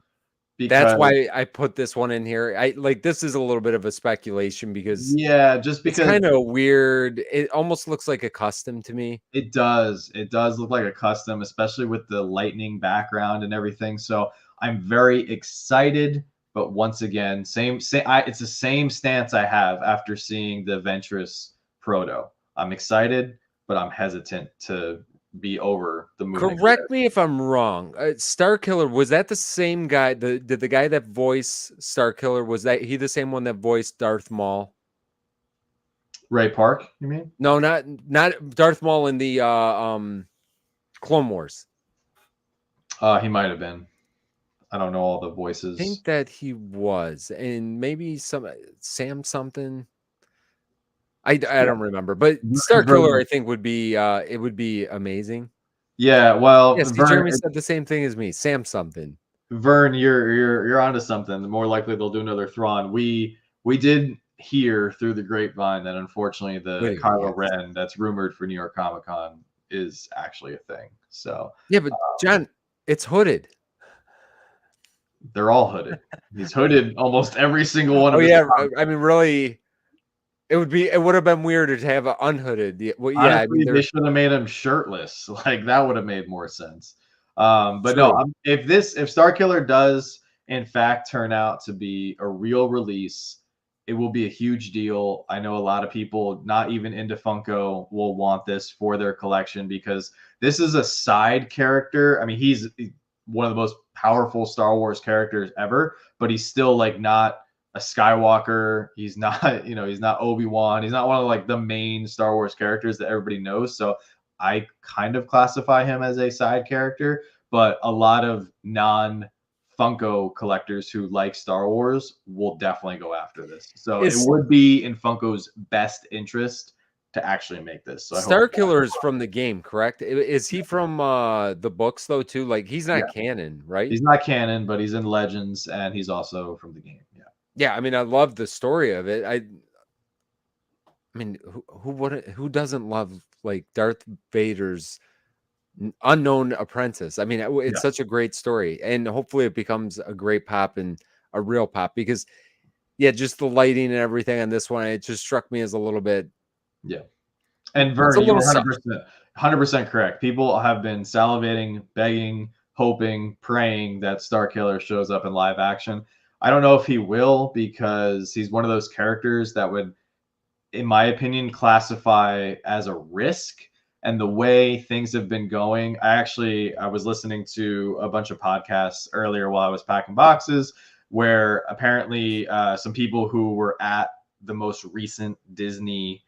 That's because why I put this one in here. I like, this is a little bit of a speculation because yeah, just it's because kind of weird. It almost looks like a custom to me. it does. It does look like a custom, especially with the lightning background and everything. So I'm very excited, but once again, it's the same stance I have after seeing the Ventress Proto. I'm excited, but I'm hesitant to be over the moon Correct excited. me if I'm wrong. Star Killer, was that the same guy? Did the guy that voiced Star Killer, was that he the same one that voiced Darth Maul? Ray Park, you mean? No, not Darth Maul in the Clone Wars. He might have been. I don't know all the I think voices. that he was, and maybe some Sam something. I don't remember, but Star Killer I think would be it would be amazing. Yeah, well, Yeah, see, Jeremy said the same thing as me. Sam something. Vern, you're onto something. The more likely they'll do another Thrawn. We did hear through the grapevine that unfortunately the Kylo Ren that's rumored for New York Comic Con is actually a thing. So yeah, but John, it's hooded. They're all hooded. He's hooded almost every single one Oh of his. yeah, I mean, really, it would have been weirder to have an unhooded. Well, yeah, I mean, Honestly, they should have made him shirtless. Like that would have made more sense. But true. no, if Starkiller does in fact turn out to be a real release, it will be a huge deal. I know a lot of people, not even into Funko, will want this for their collection because this is a side character. I mean, he's one of the most powerful Star Wars characters ever, but he's still like not a Skywalker. He's not, he's not Obi-Wan. He's not one of like the main Star Wars characters that everybody knows. So I kind of classify him as a side character, but a lot of non Funko collectors who like Star Wars will definitely go after this. So it would be in Funko's best interest to actually make this. So Star Killer is from the game, correct? Is he from the books though too? Like he's not canon, right? He's not canon, but he's in Legends and he's also from the game. Yeah. Yeah, I mean, I love the story of it. I mean, who doesn't love like Darth Vader's unknown apprentice? I mean, it's such a great story, and hopefully it becomes a great pop and a real pop because, yeah, just the lighting and everything on this one, it just struck me as a little bit. Yeah, and Vern, you were 100% correct. People have been salivating, begging, hoping, praying that Starkiller shows up in live action. I don't know if he will because he's one of those characters that would, in my opinion, classify as a risk. And the way things have been going, I was listening to a bunch of podcasts earlier while I was packing boxes, where apparently some people who were at the most recent Disney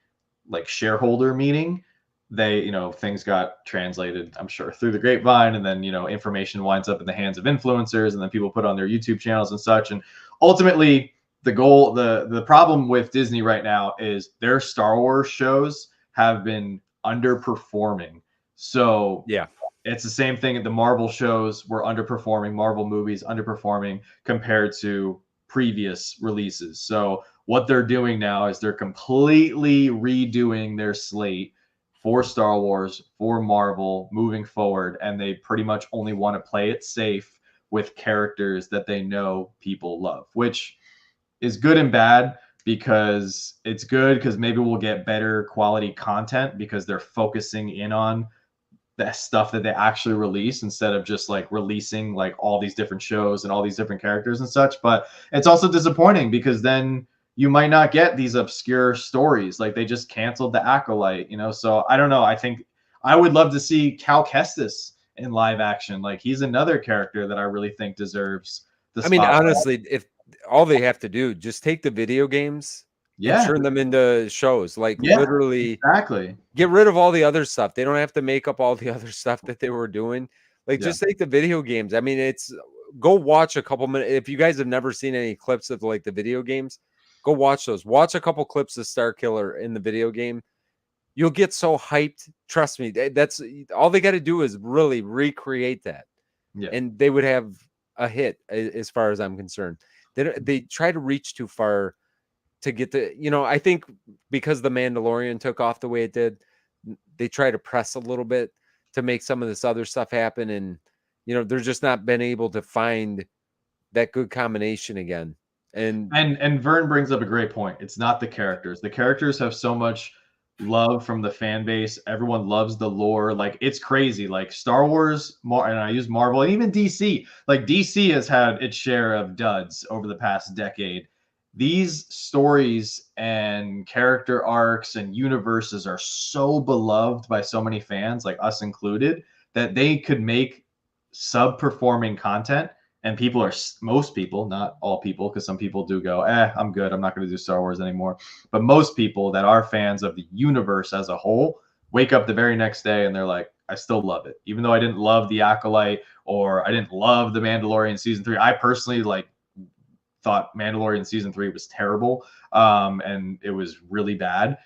like shareholder meeting, they, things got translated, I'm sure, through the grapevine, and then, information winds up in the hands of influencers, and then people put on their YouTube channels and such. And ultimately, the problem with Disney right now is their Star Wars shows have been underperforming. So Yeah, it's the same thing. The Marvel shows were underperforming, Marvel movies underperforming compared to previous releases. So what they're doing now is they're completely redoing their slate for Star Wars, for Marvel moving forward, and they pretty much only want to play it safe with characters that they know people love, which is good and bad because it's good because maybe we'll get better quality content because they're focusing in on the stuff that they actually release instead of just like releasing like all these different shows and all these different characters and such. But it's also disappointing because then you might not get these obscure stories. Like they just canceled the Acolyte, So I don't know. I think I would love to see Cal Kestis in live action. Like he's another character that I really think deserves the spotlight. I mean, honestly, if all they have to do, just take the video games and turn them into shows. Like literally, exactly. Get rid of all the other stuff. They don't have to make up all the other stuff that they were doing. Like just take the video games. I mean, go watch a couple minutes. If you guys have never seen any clips of like the video games, go watch those. Watch a couple clips of Star Killer in the video game. You'll get so hyped. Trust me. That's all they got to do is really recreate that. Yeah. And they would have a hit as far as I'm concerned. They try to reach too far to get the, I think because the Mandalorian took off the way it did, they try to press a little bit to make some of this other stuff happen. And, they're just not been able to find that good combination again. And Vern brings up a great point. It's not the characters. The characters have so much love from the fan base. Everyone loves the lore. Like it's crazy. Like Star Wars, and I use Marvel, and even DC. Like DC has had its share of duds over the past decade. These stories and character arcs and universes are so beloved by so many fans, like us included, that they could make sub-performing content, and most people, not all people, because some people do go, I'm good, I'm not going to do Star Wars anymore. But most people that are fans of the universe as a whole wake up the very next day and they're like, I still love it. Even though I didn't love The Acolyte or I didn't love The Mandalorian season 3, I personally thought Mandalorian season 3 was terrible, and it was really bad.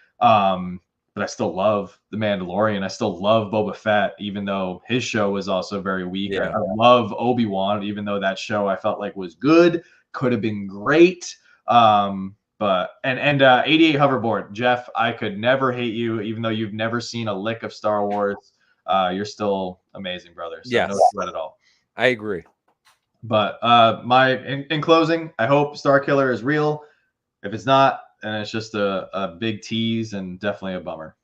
But I still love The Mandalorian. I still love Boba Fett, even though his show was also very weak. I love Obi-Wan, even though that show I felt like was good, could have been great. But 88 Hoverboard, Jeff, I could never hate you, even though you've never seen a lick of Star Wars. You're still amazing, brother. So no sweat at all. I agree. But in closing, I hope Star Killer is real. If it's not, and it's just a big tease and definitely a bummer.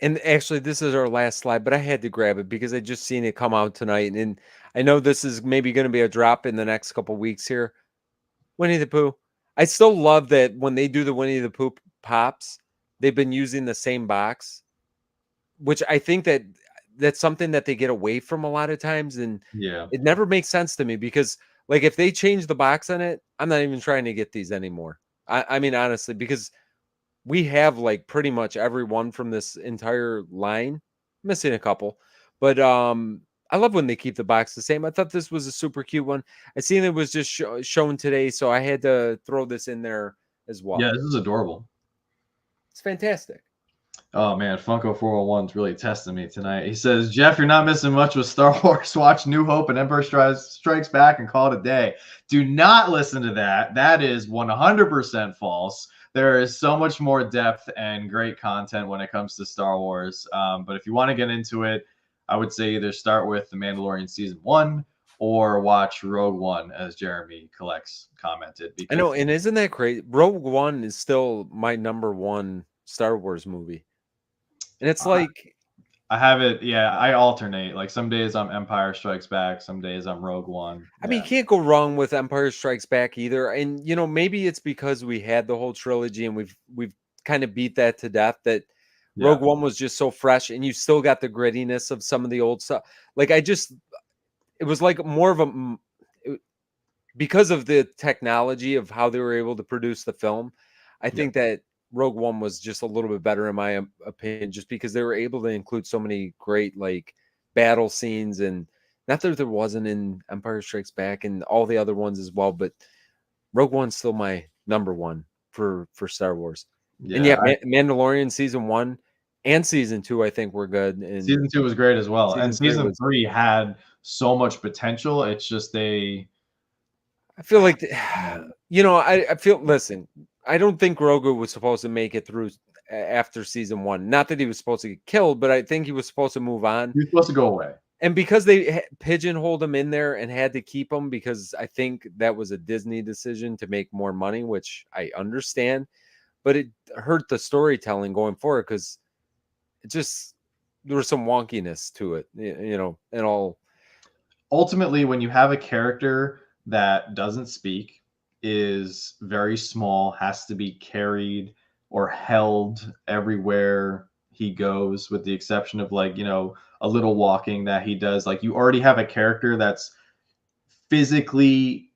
And actually, this is our last slide, but I had to grab it because I just seen it come out tonight. And I know this is maybe going to be a drop in the next couple weeks here. Winnie the Pooh. I still love that when they do the Winnie the Pooh pops, they've been using the same box, which I think that's something that they get away from a lot of times. And it never makes sense to me because, like, if they change the box on it, I'm not even trying to get these anymore. I mean, honestly, because we have like pretty much everyone from this entire line, missing a couple, but I love when they keep the box the same. I thought this was a super cute one. I seen it was just shown today, so I had to throw this in there as well. Yeah, this is adorable. It's fantastic. Oh man, Funko 401's really testing me tonight. He says, Jeff, you're not missing much with Star Wars. Watch New Hope and Empire Strikes Back and call it a day. Do not listen to that. That is 100% false. There is so much more depth and great content when it comes to Star Wars. But if you want to get into it, I would say either start with The Mandalorian Season 1 or watch Rogue One, as Jeremy Collects commented. I know, and isn't that crazy? Rogue One is still my #1 Star Wars movie. And it's like... I have it. Yeah, I alternate. Like some days I'm Empire Strikes Back, some days I'm Rogue One. I mean, you can't go wrong with Empire Strikes Back either. And you know, maybe it's because we had the whole trilogy and we've kind of beat that to death. That Rogue One was just so fresh, and you still got the grittiness of some of the old stuff. Like it was like more of because of the technology of how they were able to produce the film. I think that Rogue One was just a little bit better in my opinion, just because they were able to include so many great like battle scenes, and not that there wasn't in Empire Strikes Back and all the other ones as well, but Rogue One's still my #1 for Star Wars. And Mandalorian Season 1 and Season 2 I think were good. And Season 2 was great as well. And Season 3 had so much potential. It's just I feel like, you know, I feel, listen, I don't think Grogu was supposed to make it through after Season 1. Not that he was supposed to get killed, but I think he was supposed to move on. He was supposed to go away. And because they pigeonholed him in there and had to keep him, because I think that was a Disney decision to make more money, which I understand, but it hurt the storytelling going forward because it just, there was some wonkiness to it, you know, and all. Ultimately, when you have a character that doesn't speak, is very small, has to be carried or held everywhere he goes, with the exception of like, you know, a little walking that he does. Like you already have a character that's physically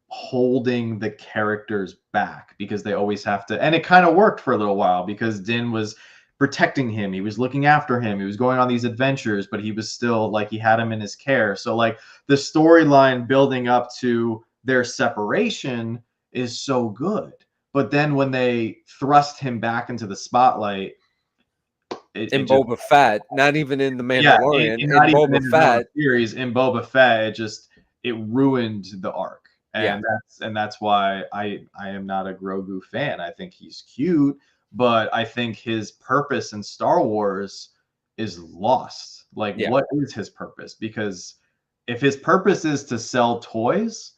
holding the characters back because they always have to, and it kind of worked for a little while because Din was protecting him, he was looking after him, he was going on these adventures, but he was still like, he had him in his care. So like the storyline building up to their separation is so good, but then when they thrust him back into the spotlight in Boba Fett, not even in the Mandalorian, in Boba Fett series, in Boba Fett, it ruined the arc. And that's why I am not a Grogu fan. I think he's cute, but I think his purpose in Star Wars is lost. Like, what is his purpose? Because if his purpose is to sell toys,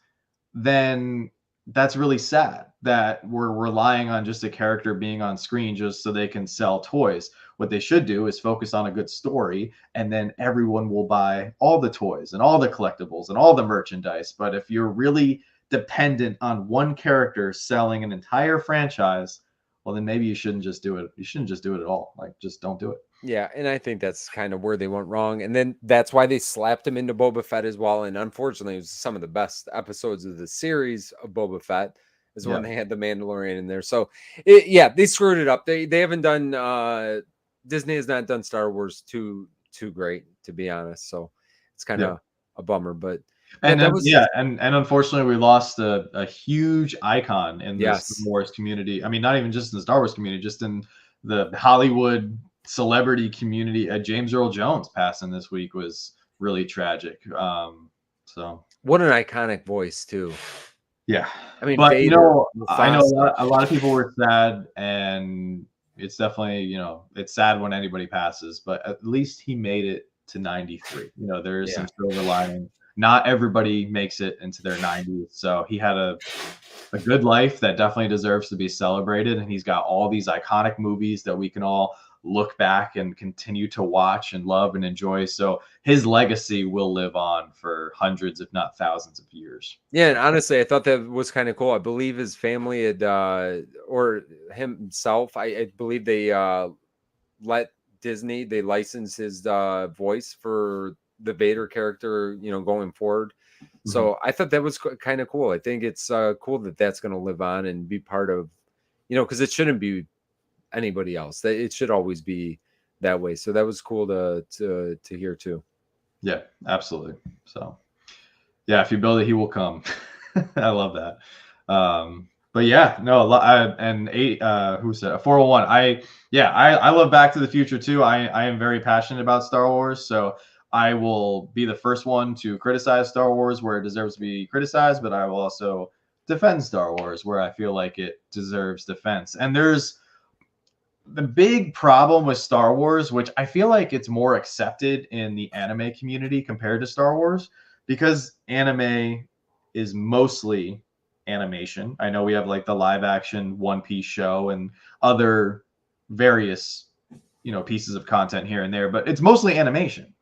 then that's really sad that we're relying on just a character being on screen just so they can sell toys. What they should do is focus on a good story, and then everyone will buy all the toys and all the collectibles and all the merchandise. But if you're really dependent on one character selling an entire franchise, well, then maybe you shouldn't just do it. You shouldn't just do it at all. Like, just don't do it. Yeah, and I think that's kind of where they went wrong. And then that's why they slapped him into Boba Fett as well. And unfortunately, it was some of the best episodes of the series of Boba Fett is when they had the Mandalorian in there. So, they screwed it up. They haven't done, Disney has not done Star Wars too great, to be honest. So it's kind of a bummer. But And that then, was yeah, and unfortunately, we lost a huge icon in the Star yes. Wars community. I mean, not even just in the Star Wars community, just in the Hollywood celebrity community. James Earl Jones passing this week was really tragic. So What an iconic voice too. yeah, I mean, but Vader, I know Mufasa. a lot of people were sad, and it's definitely it's sad when anybody passes, but at least he made it to 93. There is Yeah. some silver lining. Not everybody makes it into their 90s, so he had a good life that definitely deserves to be celebrated. And he's got all these iconic movies that we can all look back and continue to watch and love and enjoy. So his legacy will live on for hundreds, if not thousands of years. Yeah, and honestly, I thought that was kind of cool. I believe his family had or himself, I believe they let Disney, they licensed his voice for the Vader character, going forward. Mhm. So I thought that was kind of cool. I think it's cool that that's going to live on and be part of, because it shouldn't be anybody else. That it should always be that way. So that was cool to hear too. Yeah, absolutely. So yeah, if you build it, he will come. I love that. But yeah, no, and eight, who said 401? I love Back to the Future too. I am very passionate about Star Wars, so I will be the first one to criticize Star Wars where it deserves to be criticized, but I will also defend Star Wars where I feel like it deserves defense. And there's the big problem with Star Wars, which I feel like it's more accepted in the anime community compared to Star Wars, because anime is mostly animation. I know we have like the live action One Piece show and other various, pieces of content here and there, but it's mostly animation.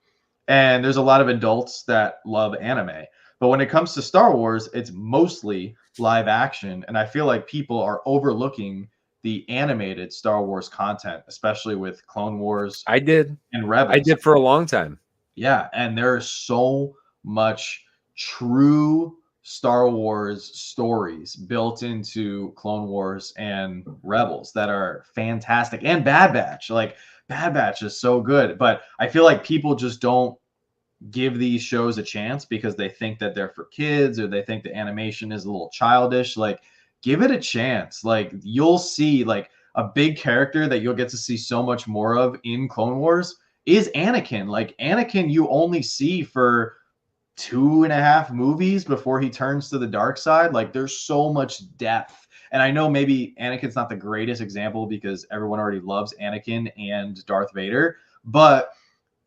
And there's a lot of adults that love anime. But when it comes to Star Wars, it's mostly live action. And I feel like people are overlooking the animated Star Wars content, especially with Clone Wars I did. and I Rebels. did for a long time. Yeah, and there's so much true Star Wars stories built into Clone Wars and Rebels that are fantastic. And Bad Batch. Like Bad Batch is so good, but I feel like people just don't give these shows a chance because they think that they're for kids or they think the animation is a little childish. Like, give it a chance. Like, you'll see like a big character that you'll get to see so much more of in Clone Wars is Anakin. Like, Anakin, you only see for 2.5 movies before he turns to the dark side. Like, there's so much depth. And I know maybe Anakin's not the greatest example because everyone already loves Anakin and Darth Vader, but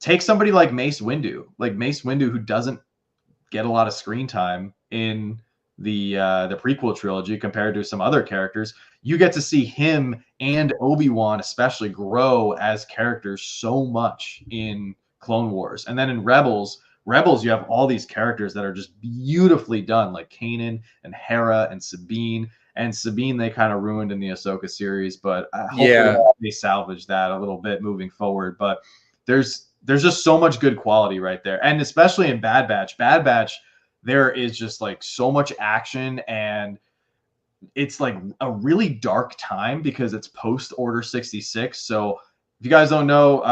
take somebody like Mace Windu, who doesn't get a lot of screen time in the prequel trilogy compared to some other characters. You get to see him and Obi-Wan especially grow as characters so much in Clone Wars. And then in Rebels, you have all these characters that are just beautifully done, like Kanan and Hera and Sabine. And Sabine, they kind of ruined in the Ahsoka series, but hopefully Yeah. they salvage that a little bit moving forward. But there's just so much good quality right there. And especially in Bad Batch. Bad Batch, there is just like so much action, and it's like a really dark time because it's post Order 66. So if you guys don't know,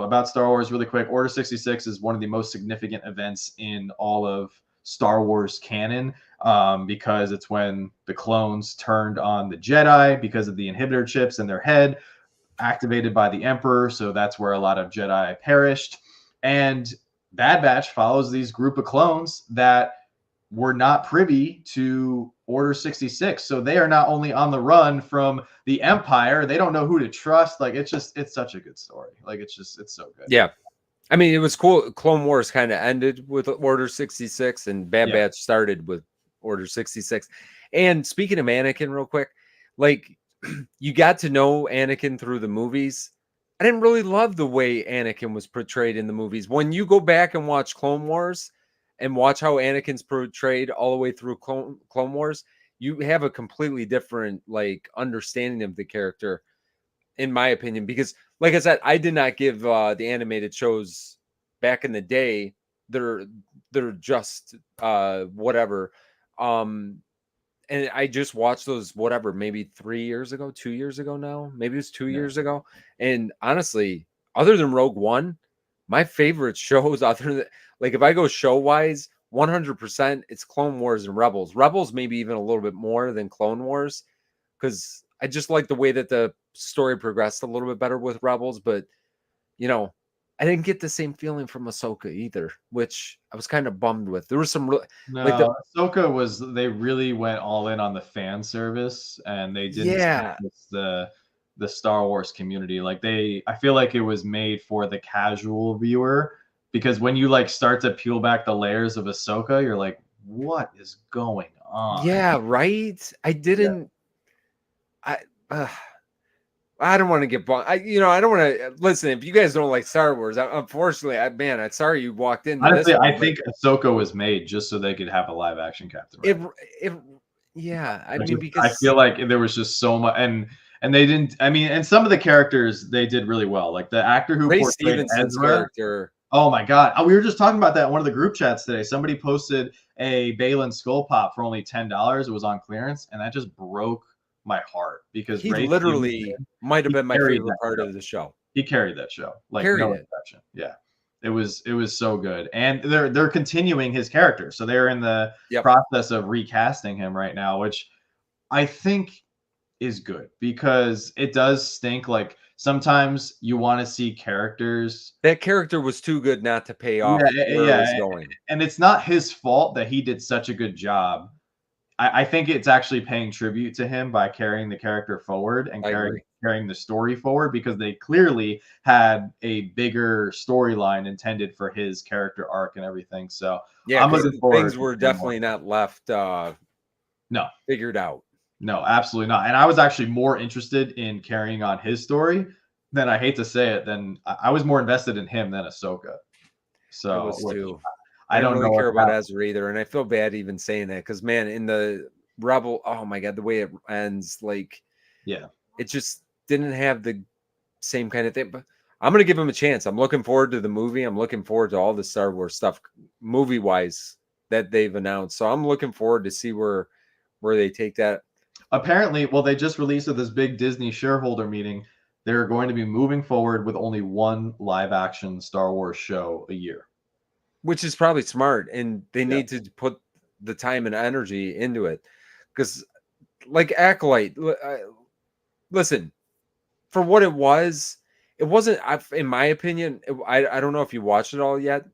about Star Wars really quick, Order 66 is one of the most significant events in all of Star Wars canon, because it's when the clones turned on the Jedi because of the inhibitor chips in their head activated by the Emperor. So that's where a lot of Jedi perished. And Bad Batch follows these group of clones that were not privy to Order 66. So they are not only on the run from the Empire, they don't know who to trust. Like, it's such a good story. Like, it's so good. Yeah. I mean, it was cool. Clone Wars kind of ended with Order 66 and Bad Yeah. Batch started with Order 66. And speaking of Anakin real quick, like you got to know Anakin through the movies. I didn't really love the way Anakin was portrayed in the movies. When you go back and watch Clone Wars and watch how Anakin's portrayed all the way through Clone Wars, you have a completely different like understanding of the character, in my opinion, because like I said, I did not give the animated shows back in the day. They're just whatever. And I just watched those whatever, maybe 3 years ago, 2 years ago now. Maybe it was two Yeah. years ago. And honestly, other than Rogue One, my favorite shows, other than like if I go show wise, 100% it's Clone Wars and Rebels. Rebels maybe even a little bit more than Clone Wars, because I just like the way that the story progressed a little bit better with Rebels. But you know, I didn't get the same feeling from Ahsoka either, which I was kind of bummed with. There was some like the No, Ahsoka was they really went all in on the fan service and they didn't yeah service the Star Wars community. Like I feel like it was made for the casual viewer because when you like start to peel back the layers of Ahsoka, you're like, what is going on? yeah right. I Yeah. didn't. I. Uh, I don't want to get bummed. I don't want to listen. If you guys don't like Star Wars, unfortunately, I'm sorry you walked into this Honestly, I one, but think Ahsoka was made just so they could have a live action Captain it, America. it, yeah. I I mean, just I because feel like there was just so much and they didn't I mean, and some of the characters they did really well. Like the actor who Ray portrayed Stevenson's Ezra. character, Oh my god. We were just talking about that in one of the group chats today. Somebody posted a Balin skull pop for only $10. It was on clearance, and that just broke my heart because he Ray literally Stevenson, might have he been my carried favorite that part show. of the show. He carried that show. Like Carried no it. exception. Yeah. It was so good. And they're continuing his character. So they're in the Yep. process of recasting him right now, which I think is good because it does stink. Like sometimes you want to see characters. That character was too good not to pay Yeah, off where it was yeah, going. and it's not his fault that he did such a good job. I think it's actually paying tribute to him by carrying the character forward and I agree. carrying the story forward because they clearly had a bigger storyline intended for his character arc and everything. So Yeah, I'm because looking forward things to were seeing more. definitely not left No, figured out. no, absolutely not. And I was actually more interested in carrying on his story than I hate to say it. Than I was more invested in him than Ahsoka. I So, was which too. I I didn't don't know really what care about Ezra either, and I feel bad even saying that because man, in the Rebel, oh my god, the way it ends, like yeah. it just didn't have the same kind of thing. But I'm gonna give him a chance. I'm looking forward to the movie. I'm looking forward to all the Star Wars stuff, movie wise, that they've announced. So I'm looking forward to see where they take that. Apparently, well, they just released at this big Disney shareholder meeting. They're going to be moving forward with only one live action Star Wars show a year. Which is probably smart, and they Yeah. need to put the time and energy into it because like Acolyte, listen, for what it wasn't, in my opinion, I don't know if you watched it all yet.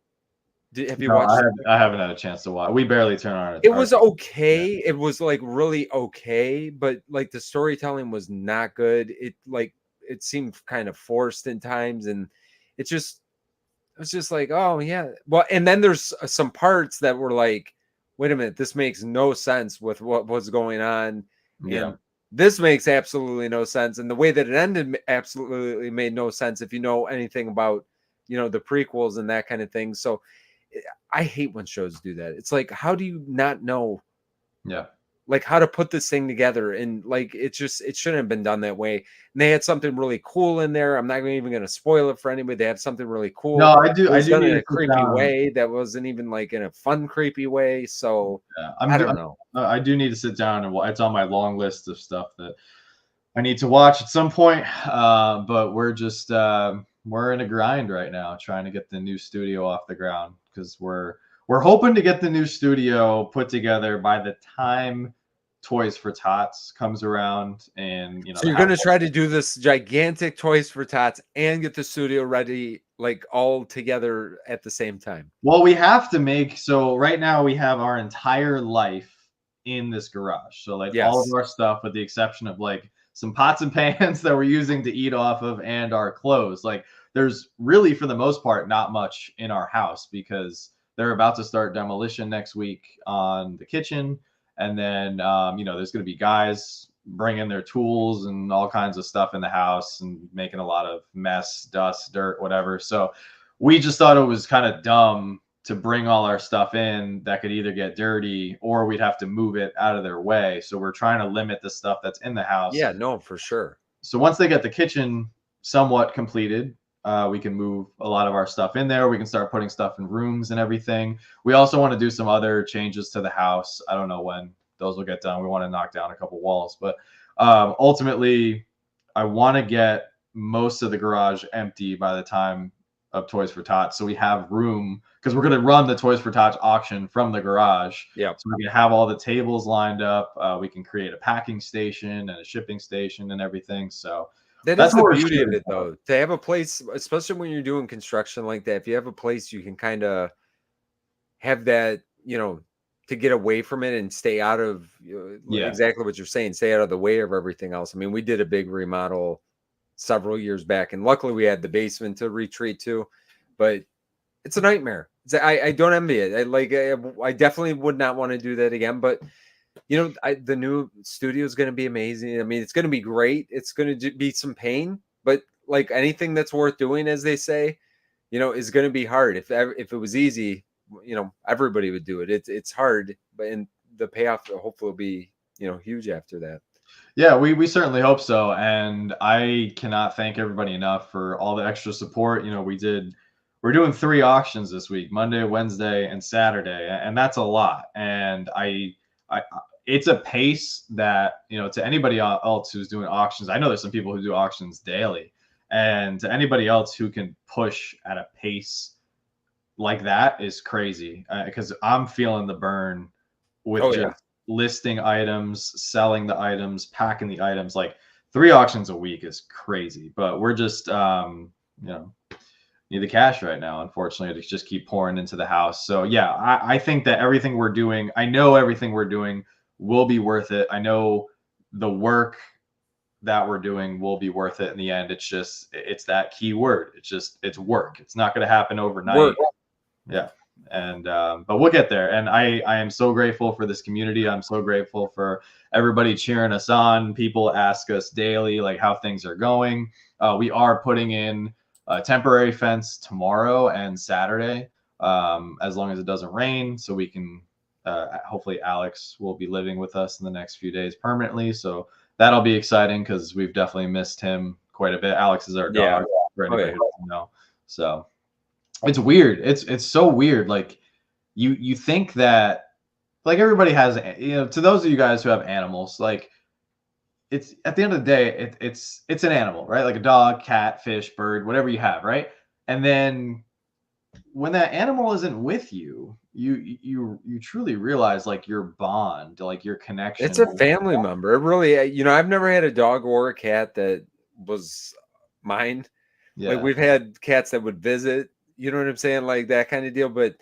Have you No, watched it? I haven't had a chance to watch. We barely turn on It our was yeah. okay. It was like really okay, but like the storytelling was not good. It seemed kind of forced in times, and it just it was just like, oh yeah. Well, and then there's some parts that were like, wait a minute, this makes no sense with what was going on, Yeah. and this makes absolutely no sense. And the way that it ended absolutely made no sense if you know anything about, the prequels and that kind of thing. So I hate when shows do that. It's like, how do you not know Yeah. like how to put this thing together? And like it shouldn't have been done that way. And they had something really cool in there. I'm not even going to spoil it for anybody. They have something really No, cool. It I was do done need in to a sit creepy down. way that wasn't even like in a fun, creepy way. So Yeah, I don't know. I do need to sit down and it's on my long list of stuff that I need to watch at some point. But we're in a grind right now, trying to get the new studio off the ground because we're hoping to get the new studio put together by the time Toys for Tots comes around, and So the you're house. going to try to do this gigantic Toys for Tots and get the studio ready, like all together at the same time. Well, we have to make so right now we have our entire life in this garage. So like all of Yes. our stuff, with the exception of like some pots and pans that we're using to eat off of and our clothes. Like there's really for the most part not much in our house because they're about to start demolition next week on the kitchen. And then there's going to be guys bringing their tools and all kinds of stuff in the house and making a lot of mess, dust, dirt, whatever. So we just thought it was kind of dumb to bring all our stuff in that could either get dirty or we'd have to move it out of their way. So we're trying to limit the stuff that's in the house. Yeah, no, for sure. So once they get the kitchen somewhat completed, we can move a lot of our stuff in there. We can start putting stuff in rooms and everything. We also want to do some other changes to the house. I don't know when those will get done. We want to knock down a couple walls, but ultimately, I want to get most of the garage empty by the time of Toys for Tots, so we have room because we're going to run the Toys for Tots auction from the garage. Yeah. So we can have all the tables lined up. We can create a packing station and a shipping station and everything. So that is that's the what we're beauty of shooting it, though, to have a place, especially when you're doing construction like that. If you have a place, you can kind of have that, to get away from it and stay out of exactly what you're saying, stay out of the way of everything else. I mean, we did a big remodel several years back, and luckily we had the basement to retreat to, but it's a nightmare. I don't envy it. I definitely would not want to do that again, but the new studio is going to be amazing. I mean, it's going to be great. It's going to be some pain, but like anything that's worth doing, as they say, is going to be hard. If it was easy, everybody would do it. It's hard, but and the payoff hopefully will be huge after that. Yeah, we certainly hope so, and I cannot thank everybody enough for all the extra support. We're doing 3 auctions this week: Monday, Wednesday, and Saturday, and that's a lot. And I it's a pace that, to anybody else who's doing auctions. I know there's some people who do auctions daily, and to anybody else who can push at a pace like that is crazy, because I'm feeling the burn with just listing items, selling the items, packing the items. Like 3 auctions a week is crazy, but we're just need the cash right now, unfortunately, to just keep pouring into the house. So yeah, I think that everything we're doing, I know everything we're doing will be worth it. I know the work that we're doing will be worth it in the end. It's that key word. It's work. It's not going to happen overnight. Work. Yeah. And but we'll get there. And I am so grateful for this community. I'm so grateful for everybody cheering us on. People ask us daily like how things are going. We are putting in a temporary fence tomorrow and Saturday, as long as it doesn't rain, so we can hopefully Alex will be living with us in the next few days permanently. So that'll be exciting because we've definitely missed him quite a bit. Alex is our dog, for anybody who doesn't know. So it's weird. It's so weird. Like you think that, like, everybody has, to those of you guys who have animals, like, it's at the end of the day, it's an animal, right? Like a dog, cat, fish, bird, whatever you have, right? And then when that animal isn't with you, you truly realize like your bond, like your connection. It's a family member. It really, I've never had a dog or a cat that was mine. Yeah. Like, we've had cats that would visit, you know what I'm saying? Like that kind of deal. But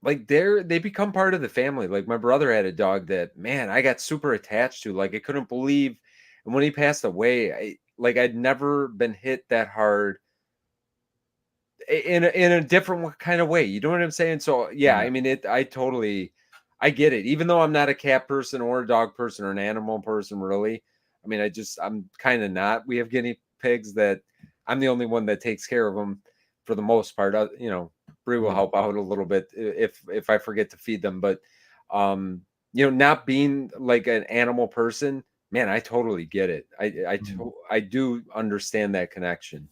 like they become part of the family. Like my brother had a dog that, man, I got super attached to. Like I couldn't believe, and when he passed away, I'd never been hit that hard in a different kind of way. You know what I'm saying? So yeah, I mean I get it. Even though I'm not a cat person or a dog person or an animal person, really. I mean, I'm kind of not. We have guinea pigs that I'm the only one that takes care of them for the most part. Bree will help out a little bit if I forget to feed them. But not being like an animal person, man, I totally get it. I do understand that connection.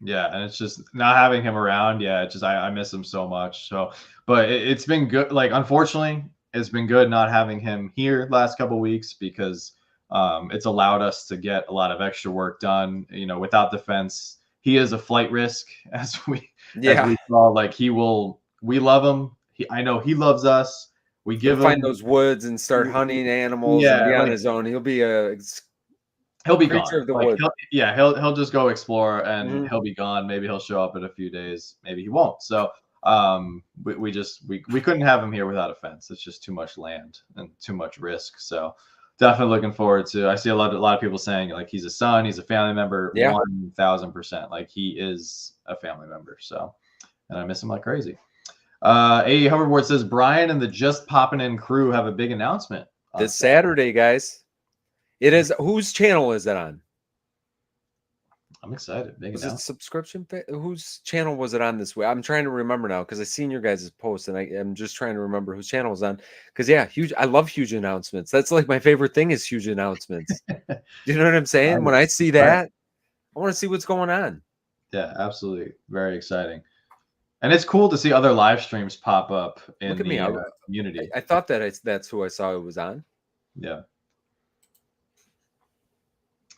Yeah, and it's just not having him around. Yeah, it's just I miss him so much. So, but it's been good. Like, unfortunately, it's been good not having him here last couple of weeks because it's allowed us to get a lot of extra work done. Without the fence, he is a flight risk, as we saw. Like, we love him. I know he loves us. We give him, find those woods and start hunting animals and be on his own. He'll be he'll be gone. Of the like, woods. He'll just go explore and he'll be gone. Maybe he'll show up in a few days. Maybe he won't. So we couldn't have him here without a fence. It's just too much land and too much risk. So definitely looking forward to. I see a lot of people saying like he's a son, he's a family member. Yeah, 1000%. Like, he is a family member. So, and I miss him like crazy. A Hoverboard says Brian and the Just Poppin' In crew have a big announcement this Saturday, guys. It is. Whose channel is it on? I'm excited. Was it subscription? Whose channel was it on this week? I'm trying to remember now because I seen your guys' post and I'm just trying to remember whose channel was on. Because yeah, huge. I love huge announcements. That's like my favorite thing is huge announcements. You know what I'm saying? When I see that, I want to see what's going on. Yeah, absolutely. Very exciting. And it's cool to see other live streams pop up in the community. I thought that's who I saw it was on. Yeah.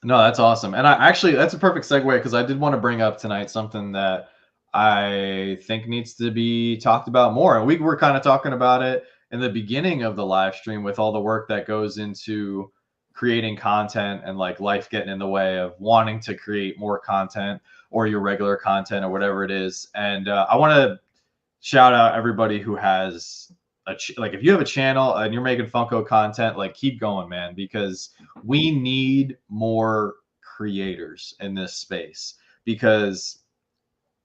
No, that's awesome. And I actually, that's a perfect segue because I did want to bring up tonight something that I think needs to be talked about more. And we were kind of talking about it in the beginning of the live stream with all the work that goes into creating content and like life getting in the way of wanting to create more content or your regular content or whatever it is. And I want to shout out everybody who has like if you have a channel and you're making Funko content, like keep going, man, because we need more creators in this space. Because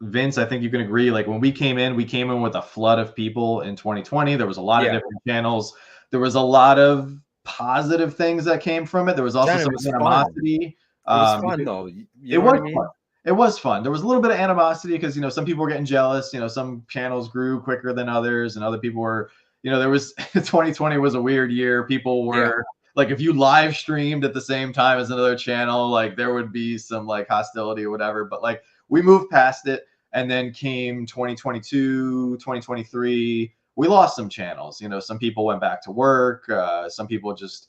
Vince, I think you can agree, like when we came in with a flood of people in 2020. There was a lot of Yeah, different channels. There was a lot of positive things that came from it. There was also John, it some was fun. animosity. It was fun Because though. You it know what was I fun. mean? It was fun. There was a little bit of animosity because some people were getting jealous. Some channels grew quicker than others, and other people were. There was 2020 was a weird year. People Yeah. were like, if you live streamed at the same time as another channel, like there would be some like hostility or whatever. But like we moved past it, and then came 2022, 2023. We lost some channels. Some people went back to work. Some people just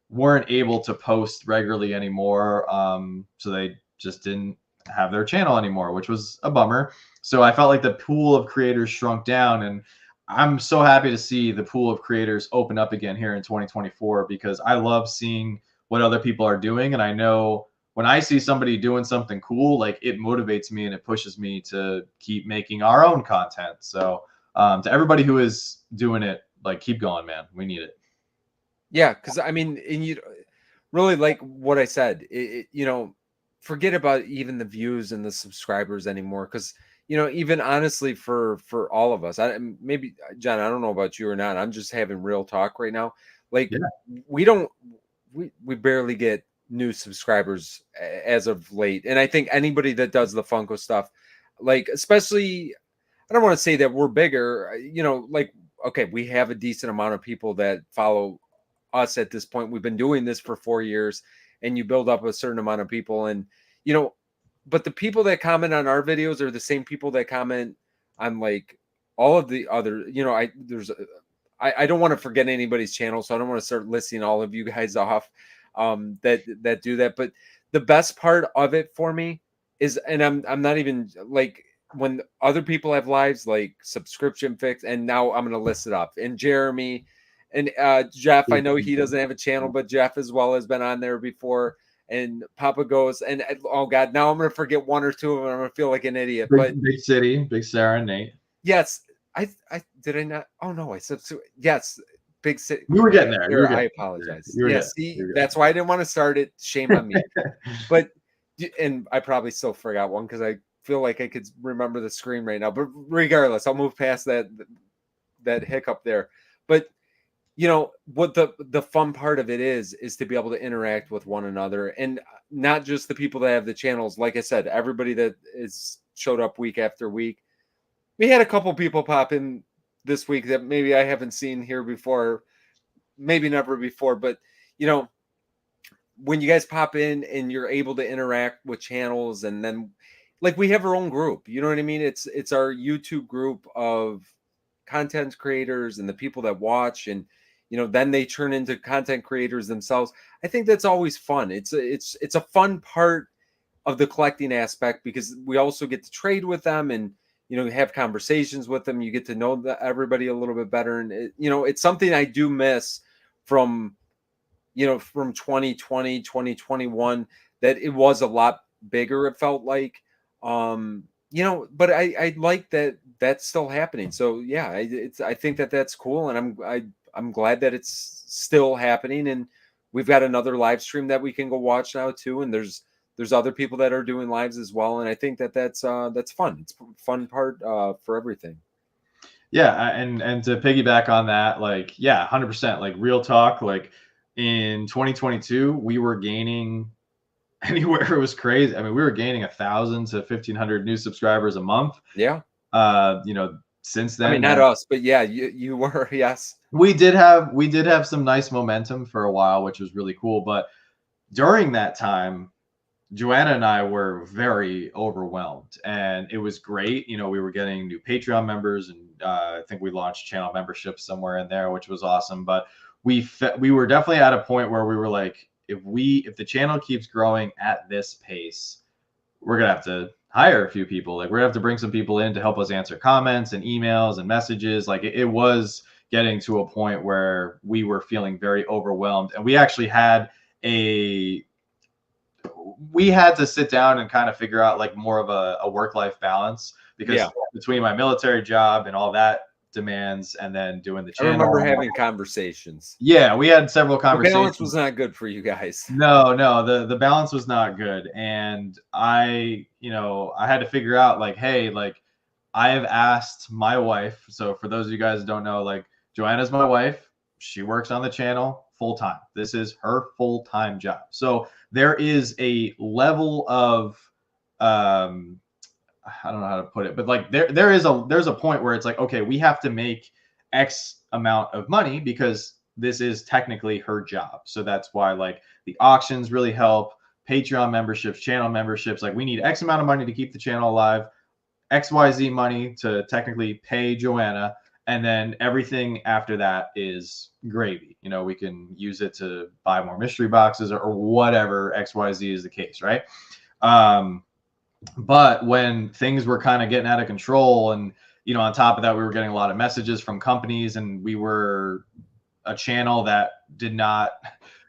weren't able to post regularly anymore. So they just didn't have their channel anymore, which was a bummer. So I felt like the pool of creators shrunk down, and I'm so happy to see the pool of creators open up again here in 2024 because I love seeing what other people are doing. And I know when I see somebody doing something cool, like it motivates me and it pushes me to keep making our own content. So to everybody who is doing it, like keep going, man. We need it. Yeah, because I mean, and you really like what I said. Forget about even the views and the subscribers anymore. Because even honestly, for all of us, maybe John, I don't know about you or not. I'm just having real talk right now. Like Yeah. we don't, we barely get new subscribers as of late, and I think anybody that does the Funko stuff, like especially, I don't want to say that we're bigger. Like okay, we have a decent amount of people that follow us at this point. We've been doing this for 4 years, and you build up a certain amount of people, and you know, but the people that comment on our videos are the same people that comment on like all of the other. I don't want to forget anybody's channel, so I don't want to start listing all of you guys off that do that. But the best part of it for me is, and I'm not even like when other people have lives like subscription fix, and now I'm gonna list it up. And Jeremy and Jeff, I know he doesn't have a channel, but Jeff as well has been on there before. And Papa goes, and oh god, now I'm gonna forget one or two of them. I'm gonna feel like an idiot. But Big City, Big Sarah and Nate. yes, I did I not? Oh no, I said yes. Big city. You were getting there. You were I getting there. apologize. You were Yeah, getting see, there. You that's why I didn't want to start it. Shame on me. But and I probably still forgot one because I feel like I could remember the screen right now. But regardless, I'll move past that hiccup there. But what the fun part of it is to be able to interact with one another, and not just the people that have the channels. Like I said, everybody that is showed up week after week. We had a couple people pop in this week that maybe I haven't seen here before, maybe never before. But you know when you guys pop in and you're able to interact with channels, and then like we have our own group, you know what I mean? It's our YouTube group of content creators and the people that watch, and then they turn into content creators themselves. I think that's always fun. It's a fun part of the collecting aspect because we also get to trade with them, and have conversations with them. You get to know everybody a little bit better, and it's something I do miss from from 2020, 2021, that it was a lot bigger, it felt like. But I like that that's still happening. So yeah, I think that that's cool, and I'm glad that it's still happening, and we've got another live stream that we can go watch now too, and there's other people that are doing lives as well, and I think that that's fun. It's a fun part for everything. Yeah, and to piggyback on that, like, yeah, 100%. Like, real talk, like in 2022, we were gaining anywhere it was crazy. I mean, we were gaining 1,000 to 1,500 new subscribers a month. Yeah, Since I mean, then, not man, us, but yeah, you were. Yes. we did have some nice momentum for a while, which was really cool. But during that time, Joanna and I were very overwhelmed, and it was great. We were getting new Patreon members, and I think we launched channel memberships somewhere in there, which was awesome. But we were definitely at a point where we were like, if the channel keeps growing at this pace, we're gonna have to hire a few people. Like we're gonna have to bring some people in to help us answer comments and emails and messages. Like it was getting to a point where we were feeling very overwhelmed, and we actually had to sit down and kind of figure out like more of a work-life balance, because between my military job and all that demands and then doing the channel, I remember having conversations. Yeah, we had several conversations. The balance was not good for you guys. No, the balance was not good. And I had to figure out like, hey, like I have asked my wife. So for those of you guys who don't know, like Joanna's my wife. She works on the channel full time. This is her full-time job. So there is a level of I don't know how to put it, but like there's a point where it's like, okay, we have to make X amount of money because this is technically her job. So that's why like the auctions really help, Patreon memberships, channel memberships. Like we need X amount of money to keep the channel alive, XYZ money to technically pay Joanna, and then everything after that is gravy. You know, we can use it to buy more mystery boxes or whatever XYZ is the case, right? But when things were kind of getting out of control, and on top of that, we were getting a lot of messages from companies, and we were a channel that did not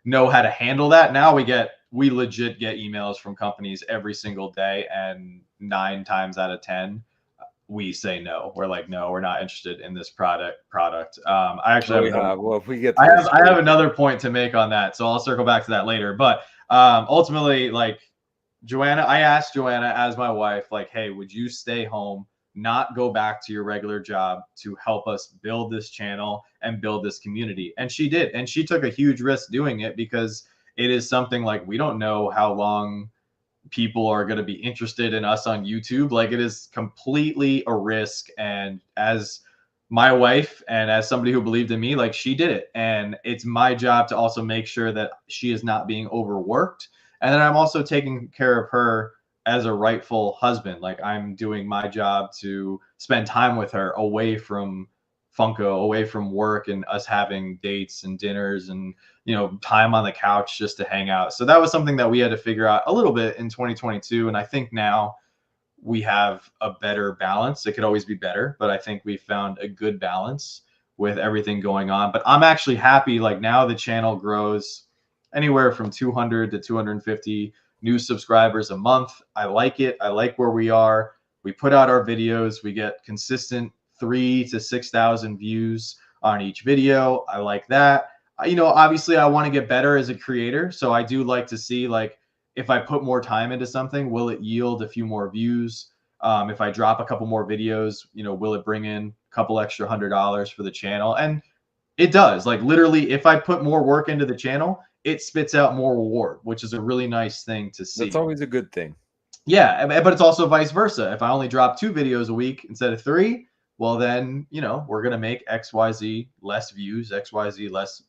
know how to handle that. Now we legit get emails from companies every single day, and 9 times out of 10 we say no. We're like, no, we're not interested in this product. I actually I have another point to make on that, so I'll circle back to that later. But ultimately, like Joanna, I asked Joanna as my wife, like, hey, would you stay home, not go back to your regular job, to help us build this channel and build this community? And she did. And she took a huge risk doing it, because it is something like we don't know how long people are going to be interested in us on YouTube. Like it is completely a risk. And as my wife and as somebody who believed in me, like she did it. And it's my job to also make sure that she is not being overworked. And then I'm also taking care of her as a rightful husband. Like I'm doing my job to spend time with her away from Funko, away from work, and us having dates and dinners and, time on the couch just to hang out. So that was something that we had to figure out a little bit in 2022. And I think now we have a better balance. It could always be better, but I think we found a good balance with everything going on. But I'm actually happy. Like now the channel grows anywhere from 200 to 250 new subscribers a month. I like it. I like where we are. We put out our videos. We get consistent 3,000 to 6,000 views on each video. I like that. Obviously I want to get better as a creator. So I do like to see, like, if I put more time into something, will it yield a few more views? If I drop a couple more videos, will it bring in a couple extra $100 for the channel? And it does. Like literally, if I put more work into the channel, it spits out more reward, which is a really nice thing to see. That's always a good thing. Yeah, but it's also vice versa. If I only drop 2 videos a week instead of 3, well then, we're going to make XYZ less views, XYZ less,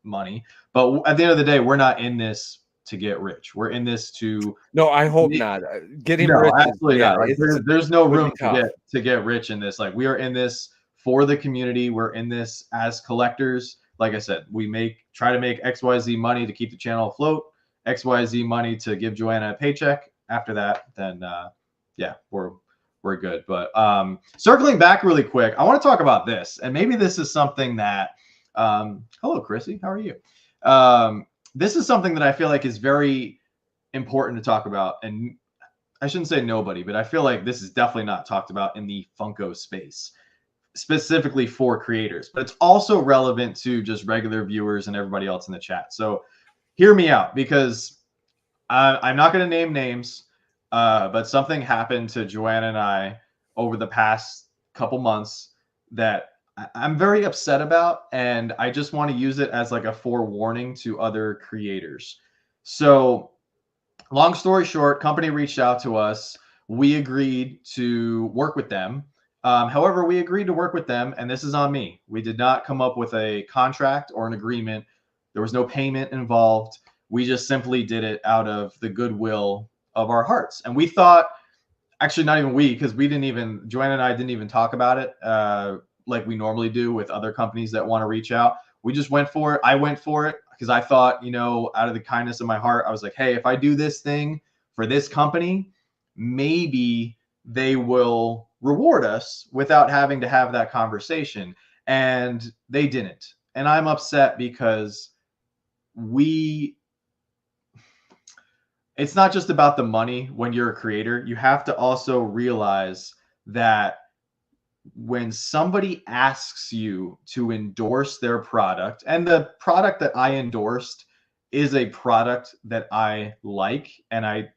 money. But at the end of the day, we're not in this to get rich. We're in this to... No, I hope not. Getting rich, absolutely not. Like, there's no room to get rich in this. Like we are in this for the community. We're in this as collectors. Like I said, we try to make XYZ money to keep the channel afloat, XYZ money to give Joanna a paycheck. After that, then yeah, we're good. But circling back really quick, I want to talk about this, and maybe this is something that hello Chrissy, how are you? This is something that I feel like is very important to talk about, and I shouldn't say nobody, but I feel like this is definitely not talked about in the Funko space, specifically for creators, but it's also relevant to just regular viewers and everybody else in the chat. So hear me out, because I'm not going to name names, but something happened to Joanna and I over the past couple months that I'm very upset about, and I just want to use it as like a forewarning to other creators. So long story short, company reached out to us. We agreed to work with them. However, we agreed to work with them, and this is on me. We did not come up with a contract or an agreement. There was no payment involved. We just simply did it out of the goodwill of our hearts. And we thought, actually not even we, because Joanna and I didn't even talk about it like we normally do with other companies that want to reach out. We just went for it. I went for it because I thought, you know, out of the kindness of my heart, I was like, hey, if I do this thing for this company, maybe they will reward us without having to have that conversation. And they didn't. And I'm upset because it's not just about the money when you're a creator. You have to also realize that when somebody asks you to endorse their product, and the product that I endorsed is a product that I like, and I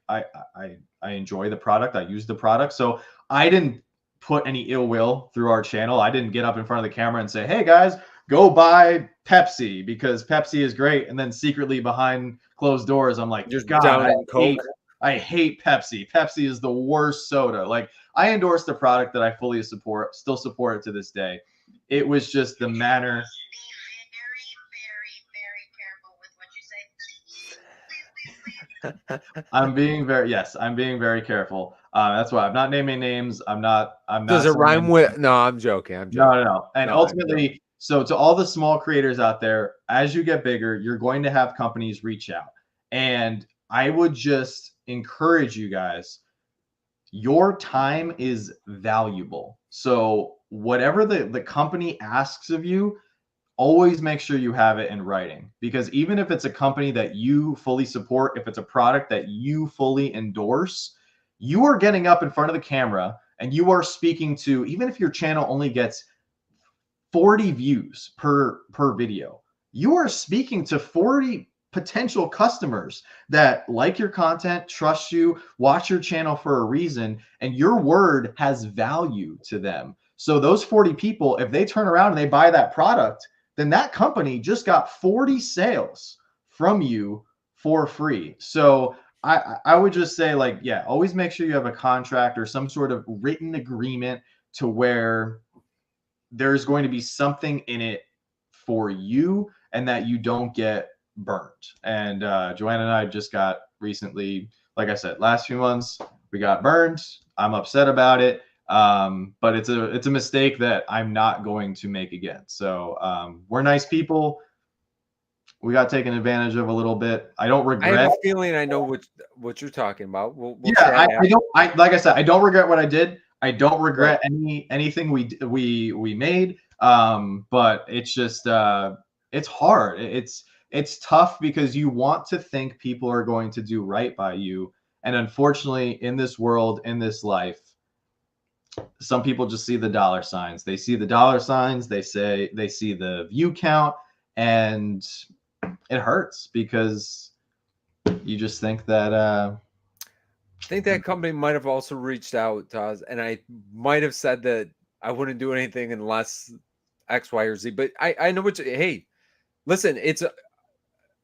enjoy the product. I use the product. So I didn't put any ill will through our channel. I didn't get up in front of the camera and say, hey guys, go buy Pepsi because Pepsi is great. And then secretly behind closed doors, I'm like, Just God, down in Coke. I hate Pepsi. Pepsi is the worst soda. Like, I endorsed the product that I fully support, still support it to this day. It was just the manner. I'm being very careful. That's why I'm not naming names. I'm not. Does it rhyme with? No, I'm joking. No. And ultimately, so to all the small creators out there, as you get bigger, you're going to have companies reach out. And I would just encourage you guys, your time is valuable. So whatever the company asks of you, always make sure you have it in writing, because even if it's a company that you fully support, if it's a product that you fully endorse, you are getting up in front of the camera and you are speaking to, even if your channel only gets 40 views per video, you are speaking to 40 potential customers that like your content, trust you, watch your channel for a reason, and your word has value to them. So those 40 people, if they turn around and they buy that product, then that company just got 40 sales from you for free. So I would just say, like, yeah, always make sure you have a contract or some sort of written agreement to where there's going to be something in it for you and that you don't get burned. And Joanna and I just got recently, like I said, last few months, we got burned. I'm upset about it. But it's a mistake that I'm not going to make again. So we're nice people. We got taken advantage of a little bit. I don't regret. I have a feeling I know what you're talking about. We'll yeah, I don't. Like I said, I don't regret what I did. I don't regret anything we made. But it's just it's hard. It's tough because you want to think people are going to do right by you, and unfortunately, in this world, in this life, some people just see the dollar signs. They see the dollar signs. They see the view count, and it hurts because you just think that. I think that company might have also reached out to us, and I might have said that I wouldn't do anything unless X, Y, or Z. But I know what. Hey, listen,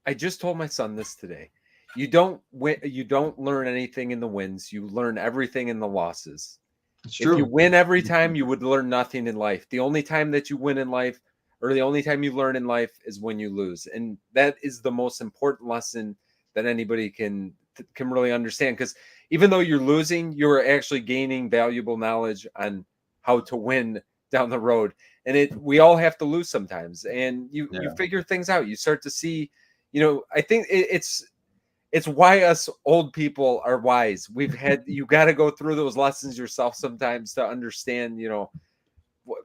I just told my son this today. You don't win. You don't learn anything in the wins. You learn everything in the losses. It's If true. you win every time, you would learn nothing in life. The only time that you win in life, or the only time you learn in life, is when you lose, and that is the most important lesson that anybody can really understand. Because even though you're losing, you're actually gaining valuable knowledge on how to win down the road. And we all have to lose sometimes, and you figure things out. You start to see, I think it's why us old people are wise. You got to go through those lessons yourself sometimes to understand,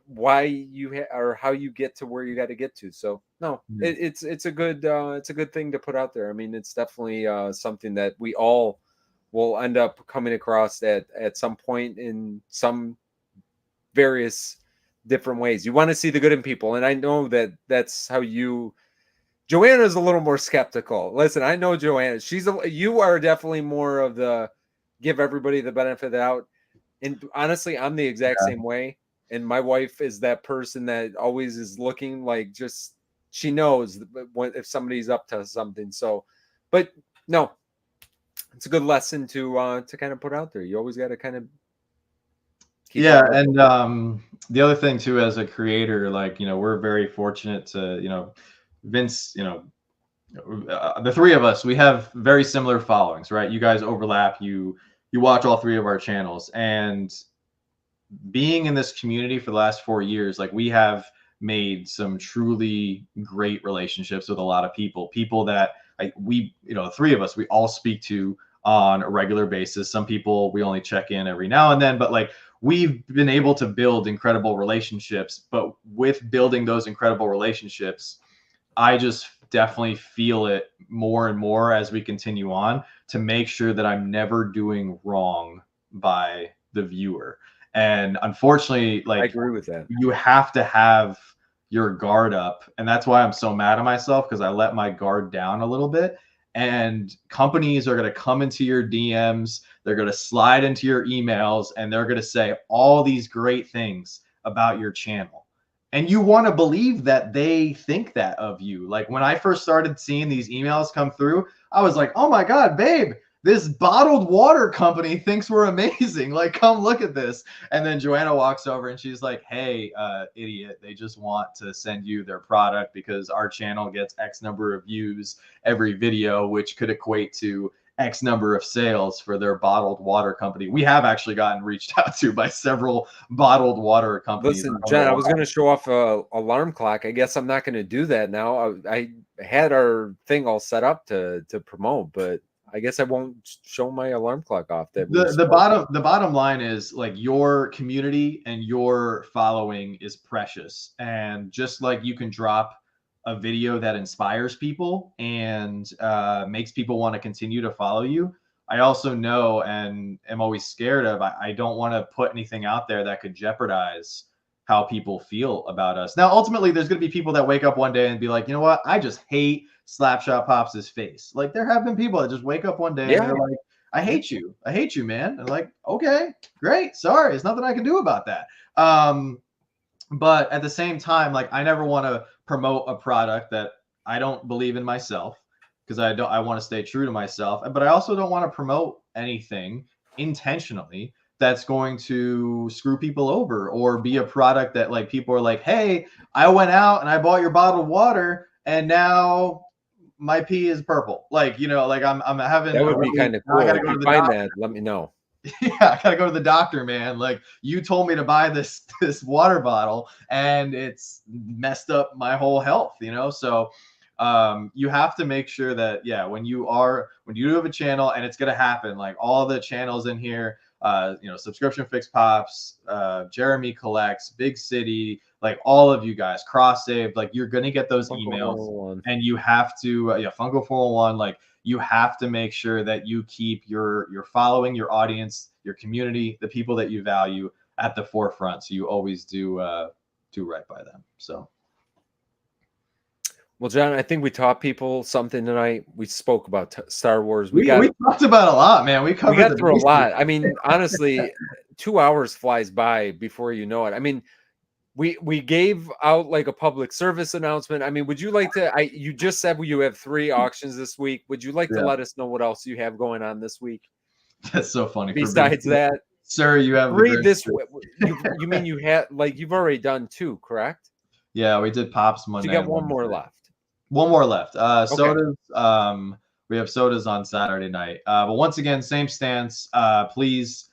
why or how you get to where you got to get to. So no, it's a good thing to put out there. I mean, it's definitely something that we all will end up coming across at some point in some various different ways. You want to see the good in people, and I know that's how you. Joanna's a little more skeptical. Listen, I know Joanna. You are definitely more of the give everybody the benefit of the doubt. And honestly, I'm the exact same way. And my wife is that person that always is looking like she knows if somebody's up to something. So, but no, it's a good lesson to kind of put out there. You always got to kind of keep and the other thing too, as a creator, like, we're very fortunate to, Vince, the three of us, we have very similar followings, right? You guys overlap. You watch all three of our channels, and being in this community for the last 4 years, like, we have made some truly great relationships with a lot of people that we, the three of us, we all speak to on a regular basis. Some people we only check in every now and then, but like we've been able to build incredible relationships. But with building those incredible relationships, I just definitely feel it more and more as we continue on to make sure that I'm never doing wrong by the viewer. And unfortunately, I like agree with that. you have to have your guard up. And that's why I'm so mad at myself, because I let my guard down a little bit. And companies are going to come into your DMs, they're going to slide into your emails, and they're going to say all these great things about your channel. And you want to believe that they think that of you. Like when I first started seeing these emails come through, I was like, oh my God, babe, this bottled water company thinks we're amazing. Like, come look at this. And then Joanna walks over and she's like, hey, idiot, they just want to send you their product because our channel gets X number of views every video, which could equate to X number of sales for their bottled water company. We have actually gotten reached out to by several bottled water companies. Listen, Jen, I was going to show off a alarm clock. I guess I'm not going to do that now. I had our thing all set up to promote, but I guess I won't show my alarm clock off. That the bottom line is like your community and your following is precious, and just like you can drop a video that inspires people and makes people want to continue to follow you, I also know and am always scared of, I don't want to put anything out there that could jeopardize how people feel about us. Now, ultimately, there's going to be people that wake up one day and be like, you know what? I just hate Slapshot Pops' face. Like there have been people that just wake up one day and they're like, I hate you. I hate you, man. And like, okay, great. Sorry. There's nothing I can do about that. But at the same time, like I never want to promote a product that I don't believe in myself, because I want to stay true to myself. But I also don't want to promote anything intentionally that's going to screw people over or be a product that like people are like, hey, I went out and I bought your bottled water and now my pee is purple. Like, like I'm having that would be kind of cool. I gotta if go you to the find doctor. that, let me know. Yeah, I gotta go to the doctor, man. Like you told me to buy this water bottle and it's messed up my whole health, So you have to make sure that when you have a channel, and it's gonna happen, like all the channels in here, Subscription Fix Pops, Jeremy Collects, Big City, like all of you guys, Cross Save, like you're gonna get those Funko emails, and you have to Funko 401, like you have to make sure that you keep your following, your audience, your community, the people that you value at the forefront, so you always do right by them. So. Well, John, I think we taught people something tonight. We spoke about Star Wars. We talked about a lot, man. We got through a lot. I mean, honestly, 2 hours flies by before you know it. I mean, we gave out like a public service announcement. I mean, would you like to? You just said you have 3 auctions this week. Would you like to let us know what else you have going on this week? That's so funny. Besides that, sir, you have 3 this week. You mean you had you've already done 2, correct? Yeah, we did Pops Monday. You got one more left. One more left. Sodas. We have sodas on Saturday night. But once again, same stance. Please,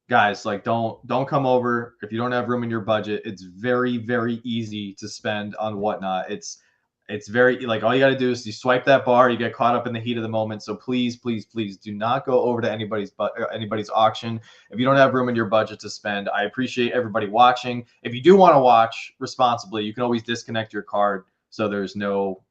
guys, like don't come over if you don't have room in your budget. It's very, very easy to spend on whatnot. It's very like all you got to do is you swipe that bar, you get caught up in the heat of the moment. So please, please, please do not go over to anybody's auction if you don't have room in your budget to spend. I appreciate everybody watching. If you do want to watch responsibly, you can always disconnect your card so there's no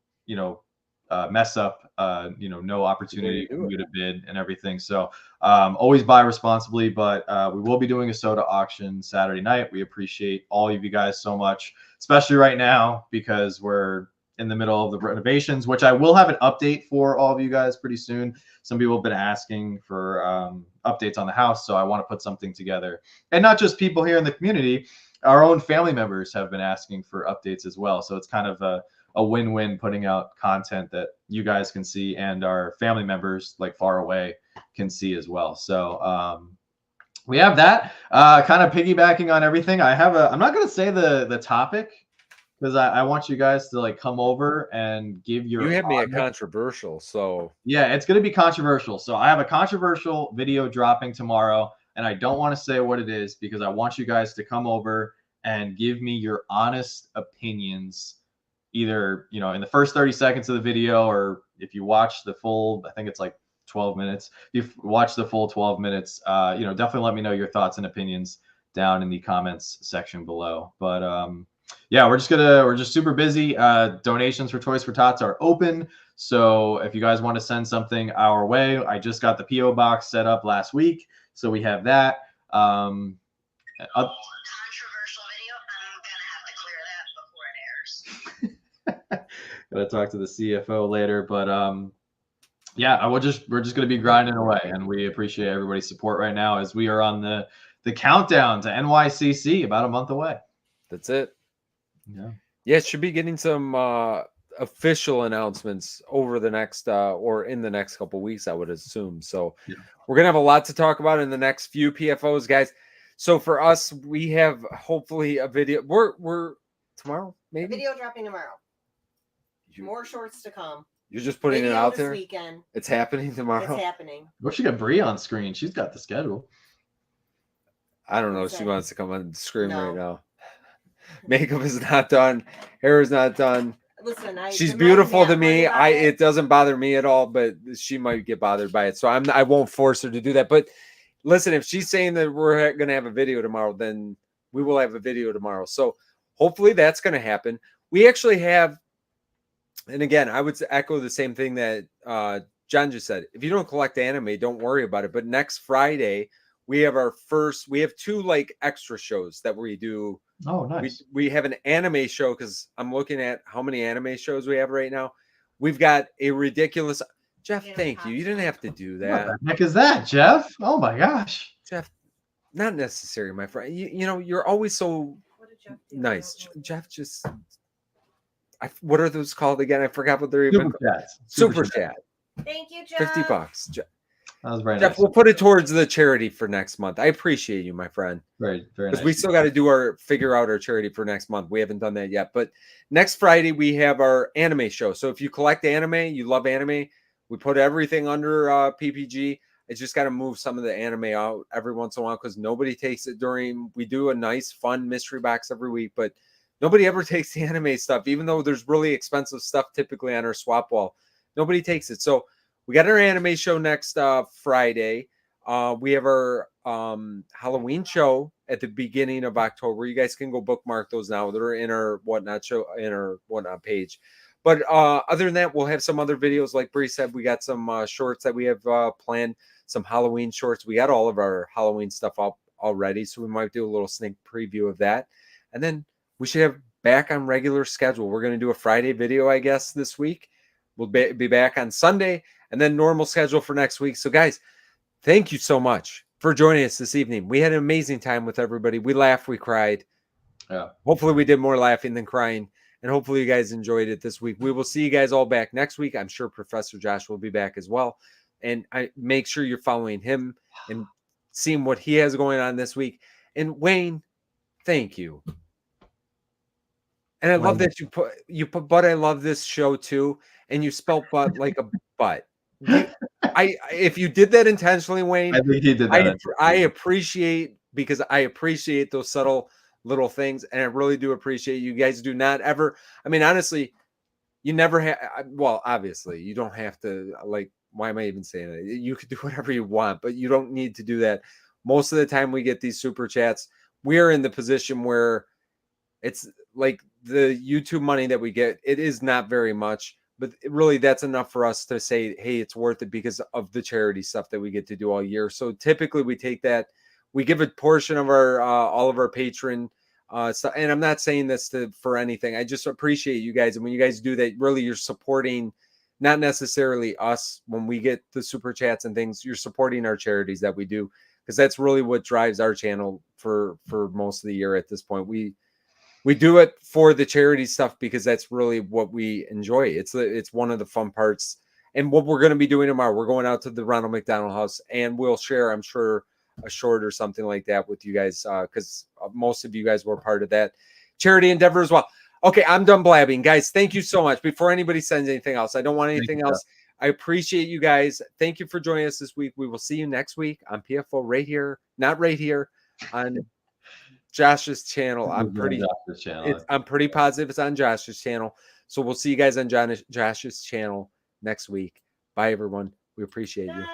mess up, no opportunity for you to bid and everything. So always buy responsibly, but we will be doing a soda auction Saturday night. We appreciate all of you guys so much, especially right now because we're in the middle of the renovations, which I will have an update for all of you guys pretty soon. Some people have been asking for updates on the house, so I want to put something together. And not just people here in the community, our own family members have been asking for updates as well. So it's kind of a win-win, putting out content that you guys can see and our family members like far away can see as well. So we have that kind of piggybacking on everything. I'm not going to say the topic because I want you guys to like come over and give your. You had me a controversial, so yeah, it's going to be controversial. So I have a controversial video dropping tomorrow, and I don't want to say what it is because I want you guys to come over and give me your honest opinions, either, you know, in the first 30 seconds of the video, or if you watch the full, I think it's like 12 minutes. If you watch the full 12 minutes, you know, definitely let me know your thoughts and opinions down in the comments section below. But yeah, we're just super busy. Donations for Toys for Tots are open. So if you guys want to send something our way, I just got the PO box set up last week, so we have that. Controversial video. I'm gonna have to clear that before it airs. Gotta talk to the CFO later, but yeah, we're just gonna be grinding away, and we appreciate everybody's support right now as we are on the countdown to NYCC, about a month away. That's it. Yeah. Yeah, should be getting some official announcements over the next or in the next couple weeks, I would assume. So yeah, we're gonna have a lot to talk about in the next few PFOs, guys. So for us, we have hopefully a video. We're tomorrow, maybe a video dropping tomorrow. More shorts to come. You're just putting video it out this there. Weekend. It's happening tomorrow. It's happening. We should get Bree on screen. She's got the schedule. I don't know if she wants to come on the screen right now. Makeup is not done. Hair is not done. Listen, she's beautiful to me. It doesn't bother me at all, but she might get bothered by it. So I won't force her to do that. But listen, if she's saying that we're going to have a video tomorrow, then we will have a video tomorrow. So hopefully that's going to happen. We actually have, and again, I would echo the same thing that John just said. If you don't collect anime, don't worry about it. But next Friday, we have we have two like extra shows that we do. Oh, nice. We have an anime show, because I'm looking at how many anime shows we have right now. We've got a ridiculous. Jeff, thank you. You didn't have to do that. What the heck is that, Jeff? Oh my gosh. Jeff, not necessary, my friend. You know, you're always so nice. Jeff just. What are those called again? I forgot what they're even called. Super chat. Thank you, Jeff. $50, Jeff. That was very Jeff, nice. we'll put it towards the charity for next month. I appreciate you, my friend. Very, very nice. Because we still got to figure out our charity for next month. We haven't done that yet. But next Friday, we have our anime show. So if you collect anime, you love anime, we put everything under PPG. It's just got to move some of the anime out every once in a while, because nobody takes it during. We do a nice, fun mystery box every week, but nobody ever takes the anime stuff, even though there's really expensive stuff typically on our swap wall. Nobody takes it. So we got our anime show next Friday. We have our Halloween show at the beginning of October. You guys can go bookmark those now. They're in our whatnot show, in our whatnot page. But other than that, we'll have some other videos. Like Bree said, we got some shorts that we have planned, some Halloween shorts. We got all of our Halloween stuff up already, so we might do a little sneak preview of that. And then we should have back on regular schedule. We're going to do a Friday video, I guess, this week. We'll be back on Sunday, and then normal schedule for next week. So, guys, thank you so much for joining us this evening. We had an amazing time with everybody. We laughed, we cried. Yeah. Hopefully we did more laughing than crying, and hopefully you guys enjoyed it this week. We will see you guys all back next week. I'm sure Professor Josh will be back as well. And I make sure you're following him and seeing what he has going on this week. And Wayne, thank you. And I love that you put but I love this show too. And you spelled butt like a butt. If you did that intentionally, Wayne, I think he did that. I appreciate, because I appreciate those subtle little things, and I really do appreciate you guys. Do not ever. I mean, honestly, you never have. Well, obviously, you don't have to. Like, why am I even saying that? You could do whatever you want, but you don't need to do that. Most of the time, we get these super chats. We are in the position where it's like the YouTube money that we get. It is not very much. But really, that's enough for us to say, hey, it's worth it because of the charity stuff that we get to do all year. So typically we take that, we give a portion of our all of our patron stuff. And I'm not saying this for anything. I just appreciate you guys. And when you guys do that, really you're supporting not necessarily us when we get the super chats and things. You're supporting our charities that we do, because that's really what drives our channel for most of the year at this point. We do it for the charity stuff because that's really what we enjoy. It's one of the fun parts. And what we're going to be doing tomorrow, we're going out to the Ronald McDonald House, and we'll share, I'm sure, a short or something like that with you guys, because most of you guys were part of that charity endeavor as well. Okay, I'm done blabbing. Guys, thank you so much. Before anybody sends anything else, I don't want anything else. I appreciate you guys. Thank you for joining us this week. We will see you next week on PFO right here, not right here, on Josh's channel. I'm pretty positive it's on Josh's channel. So we'll see you guys on Josh's channel next week. Bye, everyone. We appreciate you.